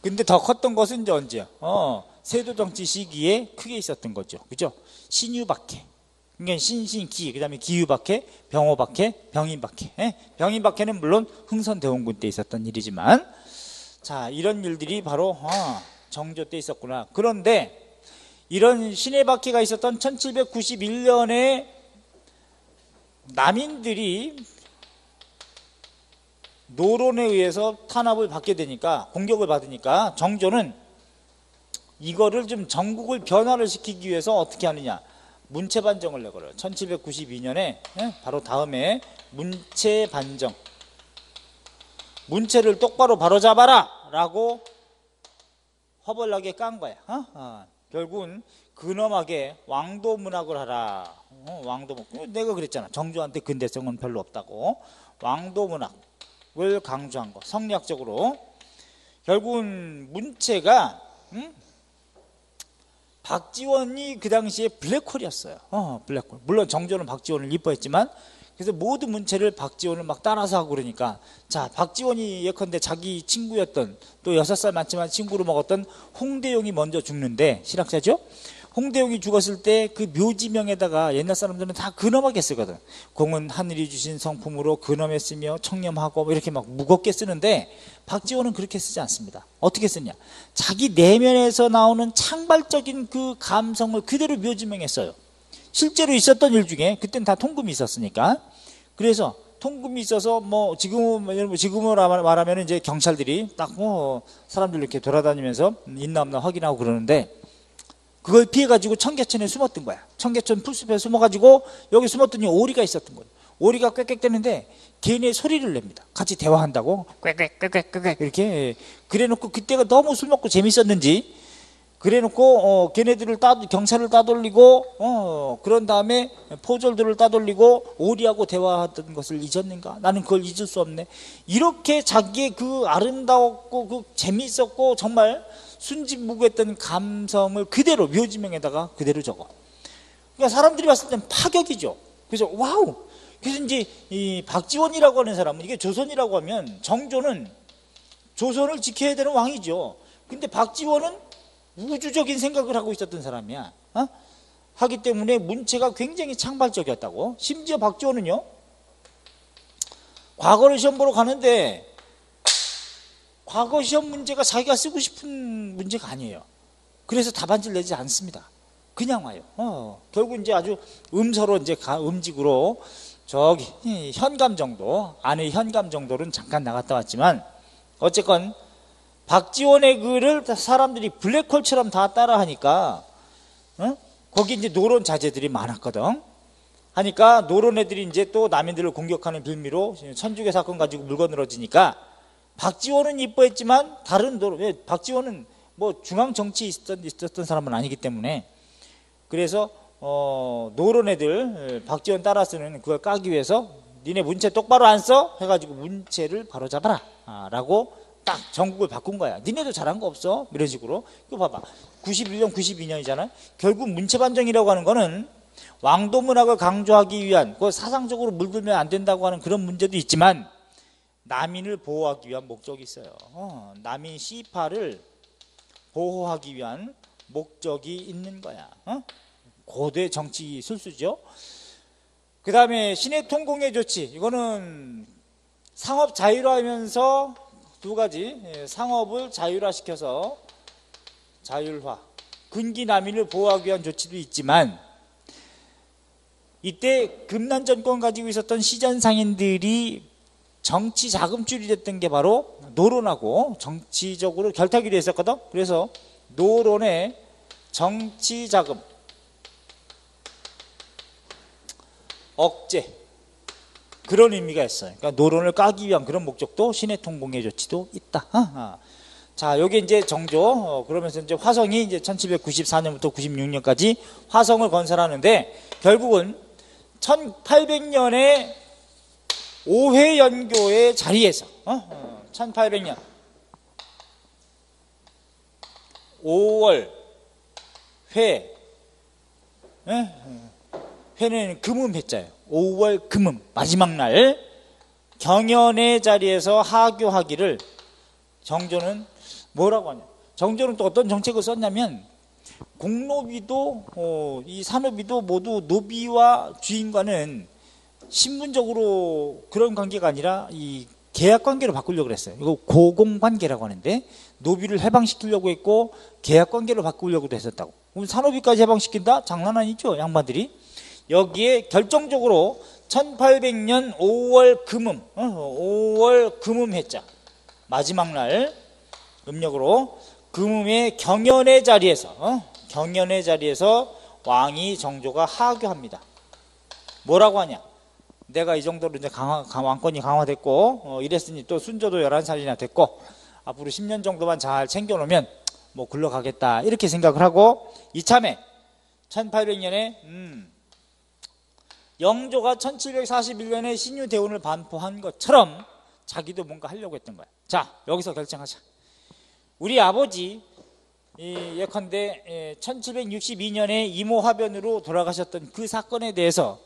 S1: 근데 더 컸던 것은 이제 언제야? 세도 정치 시기에 크게 있었던 거죠. 그죠? 신유박해. 그러니까 신신기, 그 다음에 기유박해, 병호박해, 병인박해. 병인박해는 물론 흥선대원군 때 있었던 일이지만, 자, 이런 일들이 바로 정조 때 있었구나. 그런데 이런 신해박해가 있었던 1791년에 남인들이 노론에 의해서 탄압을 받게 되니까, 공격을 받으니까 정조는 이거를 좀 전국을 변화를 시키기 위해서 어떻게 하느냐, 문체반정을 내걸어요. 1792년에 바로 다음에 문체반정, 문체를 똑바로 바로잡아라 라고 허벌나게 깐 거야. 결국은 근엄하게 왕도문학을 하라. 왕도문학. 내가 그랬잖아. 정조한테 근대성은 별로 없다고. 왕도문학을 강조한 거. 성리학적으로. 결국은 문체가 박지원이 그 당시에 블랙홀이었어요. 블랙홀. 물론 정조는 박지원을 이뻐했지만, 그래서 모든 문체를 박지원을 막 따라서 하고 그러니까, 자, 박지원이 예컨대 자기 친구였던, 또 6살 많지만 친구로 먹었던 홍대용이 먼저 죽는데, 실학자죠? 홍대용이 죽었을 때 그 묘지명에다가 옛날 사람들은 다 근엄하게 쓰거든. 공은 하늘이 주신 성품으로 근엄했으며 청렴하고 뭐 이렇게 막 무겁게 쓰는데, 박지원은 그렇게 쓰지 않습니다. 어떻게 쓰냐? 자기 내면에서 나오는 창발적인 그 감성을 그대로 묘지명에 써요. 실제로 있었던 일 중에, 그땐 다 통금이 있었으니까. 그래서 통금이 있어서 뭐 지금으로 말하면 이제 경찰들이 딱 사람들 이렇게 돌아다니면서 있나 없나 확인하고 그러는데, 그걸 피해가지고 청계천에 숨었던 거야. 청계천 풀숲에 숨어가지고 여기 숨었더니 오리가 있었던 거예요. 오리가 꽥꽥대는데 걔네 소리를 냅니다. 같이 대화한다고 꽥꽥꽥꽥꽥 이렇게. 그래놓고 그때가 너무 술 먹고 재밌었는지 그래놓고 걔네들을 경찰을 따돌리고 그런 다음에 포졸들을 따돌리고 오리하고 대화하던 것을 잊었는가? 나는 그걸 잊을 수 없네. 이렇게 자기의 그 아름다웠고 그 재밌었고 정말 순진무구했던 감성을 그대로 묘지명에다가 그대로 적어. 그러니까 사람들이 봤을 땐 파격이죠. 그래서 와우. 그래서 이제 이 박지원이라고 하는 사람은, 이게 조선이라고 하면 정조는 조선을 지켜야 되는 왕이죠. 근데 박지원은 우주적인 생각을 하고 있었던 사람이야. 하기 때문에 문체가 굉장히 창발적이었다고. 심지어 박지원은요, 과거를 시험 보러 가는데 과거 시험 문제가 자기가 쓰고 싶은 문제가 아니에요. 그래서 답안지를 내지 않습니다. 그냥 와요. 결국 이제 아주 음서로 이제 음직으로 저기 현감 정도, 안의 현감 정도는 잠깐 나갔다 왔지만, 어쨌건 박지원의 글을 사람들이 블랙홀처럼 다 따라하니까, 거기 이제 노론 자제들이 많았거든. 하니까 노론 애들이 이제 또 남인들을 공격하는 빌미로 천주교 사건 가지고 물고 늘어지니까, 박지원은 이뻐했지만 다른 노론, 박지원은 뭐 중앙 정치에 있었던 사람은 아니기 때문에, 그래서 노론 애들 박지원 따라 쓰는 그걸 까기 위해서 니네 문체 똑바로 안 써? 해가지고 문체를 바로잡아라 라고 딱 전국을 바꾼 거야. 니네도 잘한 거 없어? 이런 식으로. 이거 봐봐. 91년, 92년이잖아. 결국 문체반정이라고 하는 거는 왕도문학을 강조하기 위한, 그 사상적으로 물들면 안 된다고 하는 그런 문제도 있지만, 남인을 보호하기 위한 목적이 있어요. 남인 시파를 보호하기 위한 목적이 있는 거야. 고대 정치 술수죠. 그 다음에 신해통공의 조치, 이거는 상업 자율화하면서 두 가지, 상업을 자율화시켜서 자율화, 근기 남인을 보호하기 위한 조치도 있지만, 이때 금난 정권 가지고 있었던 시전 상인들이 정치 자금줄이 됐던 게 바로 노론하고 정치적으로 결탁이 됐었거든. 그래서 노론의 정치 자금, 억제 그런 의미가 있어요. 그러니까 노론을 까기 위한 그런 목적도 신의 통공의 조치도 있다. 자, 여기 이제 정조, 그러면서 이제 화성이 이제 1794년부터 96년까지 화성을 건설하는데 결국은 1800년에 5회 연교의 자리에서 1800년 5월 회, 회는 금음 회자예요. 5월 금음 마지막 날 경연의 자리에서 하교하기를 정조는 뭐라고 하냐? 정조는 또 어떤 정책을 썼냐면 공노비도 이 산노비도 모두 노비와 주인과는 신분적으로 그런 관계가 아니라 이 계약 관계로 바꾸려고 그랬어요. 이거 고공 관계라고 하는데 노비를 해방시키려고 했고 계약 관계로 바꾸려고도 했었다고. 그럼 산노비까지 해방시킨다? 장난 아니죠, 양반들이. 여기에 결정적으로 1800년 5월 금음 5월 금음 해자 마지막 날 음력으로 금음의 경연의 자리에서 경연의 자리에서 왕이 정조가 하교합니다. 뭐라고 하냐? 내가 이 정도로 이제 왕권이 강화됐고 이랬으니 또 순조도 11살이나 됐고 앞으로 10년 정도만 잘 챙겨놓으면 뭐 굴러가겠다 이렇게 생각을 하고 이참에 1800년에 영조가 1741년에 신유대운을 반포한 것처럼 자기도 뭔가 하려고 했던 거야. 자, 여기서 결정하자. 우리 아버지 예컨대 1762년에 이모화변으로 돌아가셨던 그 사건에 대해서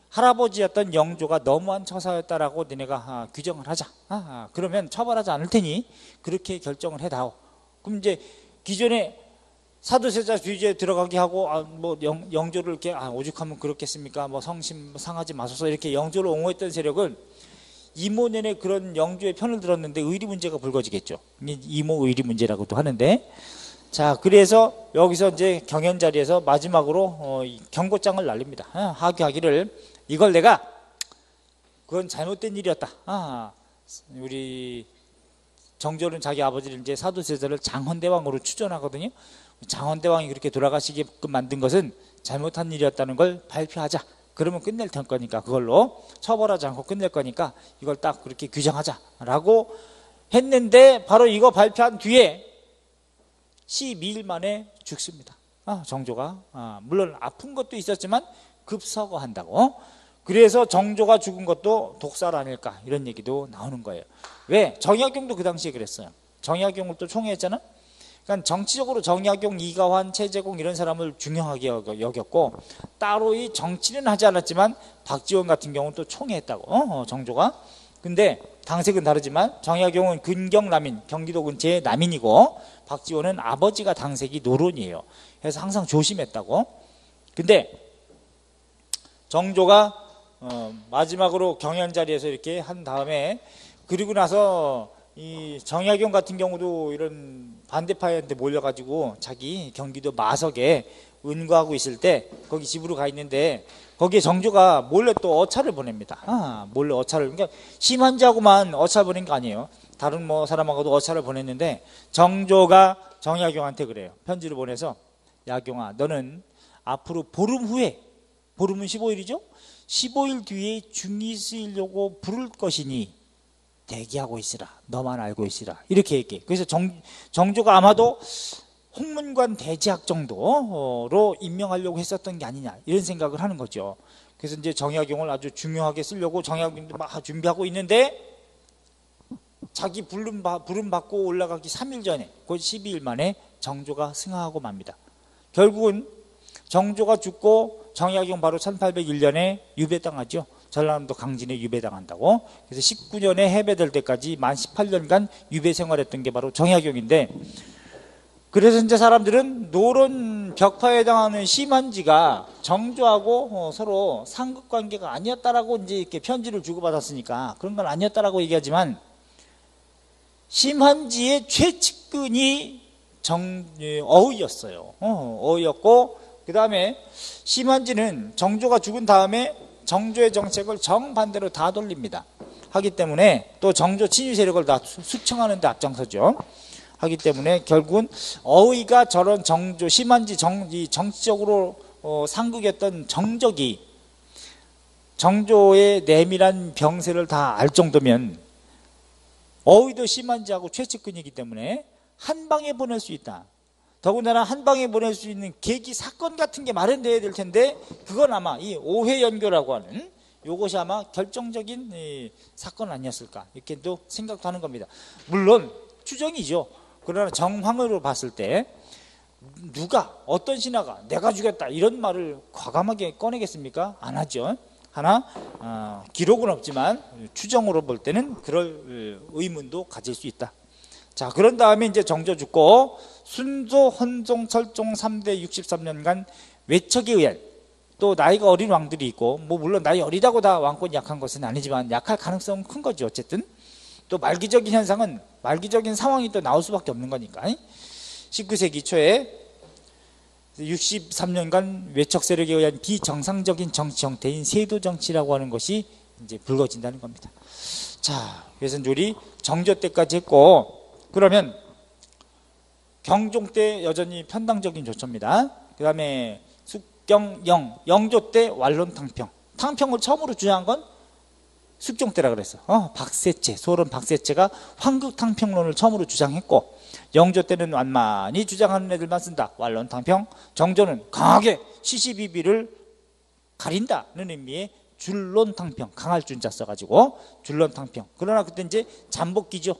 S1: 할아버지였던 영조가 너무한 처사였다라고 너네가 규정을 하자. 그러면 처벌하지 않을 테니 그렇게 결정을 해다오. 그럼 이제 기존에 사도세자주의에 들어가게 하고 뭐 영조를 이렇게 오죽하면 그렇겠습니까? 뭐 성심 상하지 마소서 이렇게 영조를 옹호했던 세력은 이모년에 그런 영조의 편을 들었는데 의리 문제가 불거지겠죠. 이모 의리 문제라고도 하는데 자, 그래서 여기서 이제 경연 자리에서 마지막으로 경고장을 날립니다. 하교하기를 이걸 내가 그건 잘못된 일이었다. 우리 정조는 자기 아버지를 이제 사도세자를 장헌대왕으로 추존하거든요. 장헌대왕이 그렇게 돌아가시게끔 만든 것은 잘못한 일이었다는 걸 발표하자. 그러면 끝낼 거니까 그걸로 처벌하지 않고 끝낼 거니까 이걸 딱 그렇게 규정하자라고 했는데 바로 이거 발표한 뒤에 12일 만에 죽습니다. 정조가 물론 아픈 것도 있었지만 급서거한다고. 그래서 정조가 죽은 것도 독살 아닐까 이런 얘기도 나오는 거예요. 왜? 정약용도 그 당시에 그랬어요. 정약용을 또 총애했잖아. 그러니까 정치적으로 정약용, 이가환, 최재공 이런 사람을 중요하게 여겼고 따로 이 정치는 하지 않았지만 박지원 같은 경우는 또 총애했다고 정조가. 근데 당색은 다르지만 정약용은 근경남인, 경기도 근처의 남인이고 박지원은 아버지가 당색이 노론이에요. 그래서 항상 조심했다고. 근데 정조가 마지막으로 경연 자리에서 이렇게 한 다음에 그리고 나서 이 정약용 같은 경우도 이런 반대파한테 몰려가지고 자기 경기도 마석에 은거하고 있을 때 거기 집으로 가 있는데 거기에 정조가 몰래 또 어차를 보냅니다. 몰래 어차를. 그러니까 심한지하고만 어차 보낸 거 아니에요. 다른 뭐 사람하고도 어차를 보냈는데 정조가 정약용한테 그래요. 편지를 보내서 약용아 너는 앞으로 보름 후에 보름은 15일이죠? 15일 뒤에 중이 쓰이려고 부를 것이니 대기하고 있으라. 너만 알고 있으라. 이렇게 얘기해. 그래서 정조가 아마도 홍문관 대제학 정도로 임명하려고 했었던 게 아니냐 이런 생각을 하는 거죠. 그래서 이제 정약용을 아주 중요하게 쓰려고 정약용도 막 준비하고 있는데 자기 부름 받고 올라가기 3일 전에 그 12일 만에 정조가 승하하고 맙니다. 결국은 정조가 죽고 정약용 바로 1801년에 유배당하죠. 전라남도 강진에 유배당한다고. 그래서 19년에 해배될 때까지 만 18년간 유배 생활했던 게 바로 정약용인데 그래서 이제 사람들은 노론 벽파에 해당하는 심한지가 정조하고 서로 상급 관계가 아니었다라고 이제 이렇게 편지를 주고받았으니까 그런 건 아니었다라고 얘기하지만 심한지의 최측근이 어의였어요. 어의였고 그 다음에 심한지는 정조가 죽은 다음에 정조의 정책을 정반대로 다 돌립니다. 하기 때문에 또 정조 친위 세력을 다 숙청하는 데 앞장서죠. 하기 때문에 결국은 어의가 저런 정조 심한지 정치적으로 상극이었던 정적이 정조의 내밀한 병세를 다 알 정도면 어휘도 심한지하고 최측근이기 때문에 한 방에 보낼 수 있다. 더군다나 한 방에 보낼 수 있는 계기 사건 같은 게 마련돼야 될 텐데 그건 아마 이 오회연교라고 하는 요것이 아마 결정적인 사건 아니었을까 이렇게 또 생각도 하는 겁니다. 물론 추정이죠. 그러나 정황으로 봤을 때 누가 어떤 신하가 내가 죽였다 이런 말을 과감하게 꺼내겠습니까? 안 하죠. 하나 기록은 없지만 추정으로 볼 때는 그럴 의문도 가질 수 있다. 자, 그런 다음에 이제 정조 죽고 순조, 헌종, 철종 3대 63년간 외척에 의한 또 나이가 어린 왕들이 있고 뭐 물론 나이 어리다고 다 왕권이 약한 것은 아니지만 약할 가능성은 큰 거죠. 어쨌든 또 말기적인 현상은 말기적인 상황이 또 나올 수밖에 없는 거니까 19세기 초에 63년간 외척 세력에 의한 비정상적인 정치 형태인 세도 정치라고 하는 것이 이제 불거진다는 겁니다. 자, 그래서 우리 정조 때까지 했고 그러면 경종 때 여전히 편당적인 조처입니다. 그 다음에 숙경, 영조 때 완론 탕평. 탕평을 처음으로 주장한 건 숙종 때라 그랬어. 박세채, 소론 박세채가 황극탕평론을 처음으로 주장했고 영조 때는 완만히 주장하는 애들만 쓴다. 완론 탕평. 정조는 강하게 시시비비를 가린다는 의미의 줄론 탕평. 강할 준자 써가지고 줄론 탕평. 그러나 그때 이제 잠복기죠.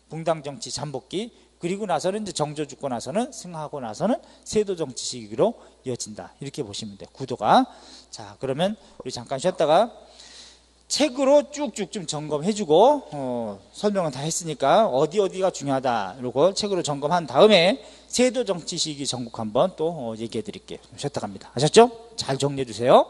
S1: 붕당 정치 잠복기. 그리고 나서는 이제 정조 죽고 나서는 승하고 나서는 세도 정치 시기로 이어진다. 이렇게 보시면 돼요. 구도가. 자, 그러면 우리 잠깐 쉬었다가 책으로 쭉쭉 좀 점검해주고 설명은 다 했으니까 어디가 중요하다 이러고 책으로 점검한 다음에 세도 정치 시기 전국 한번 또 얘기해 드릴게요. 쉬었다 갑니다. 아셨죠? 잘 정리해 주세요.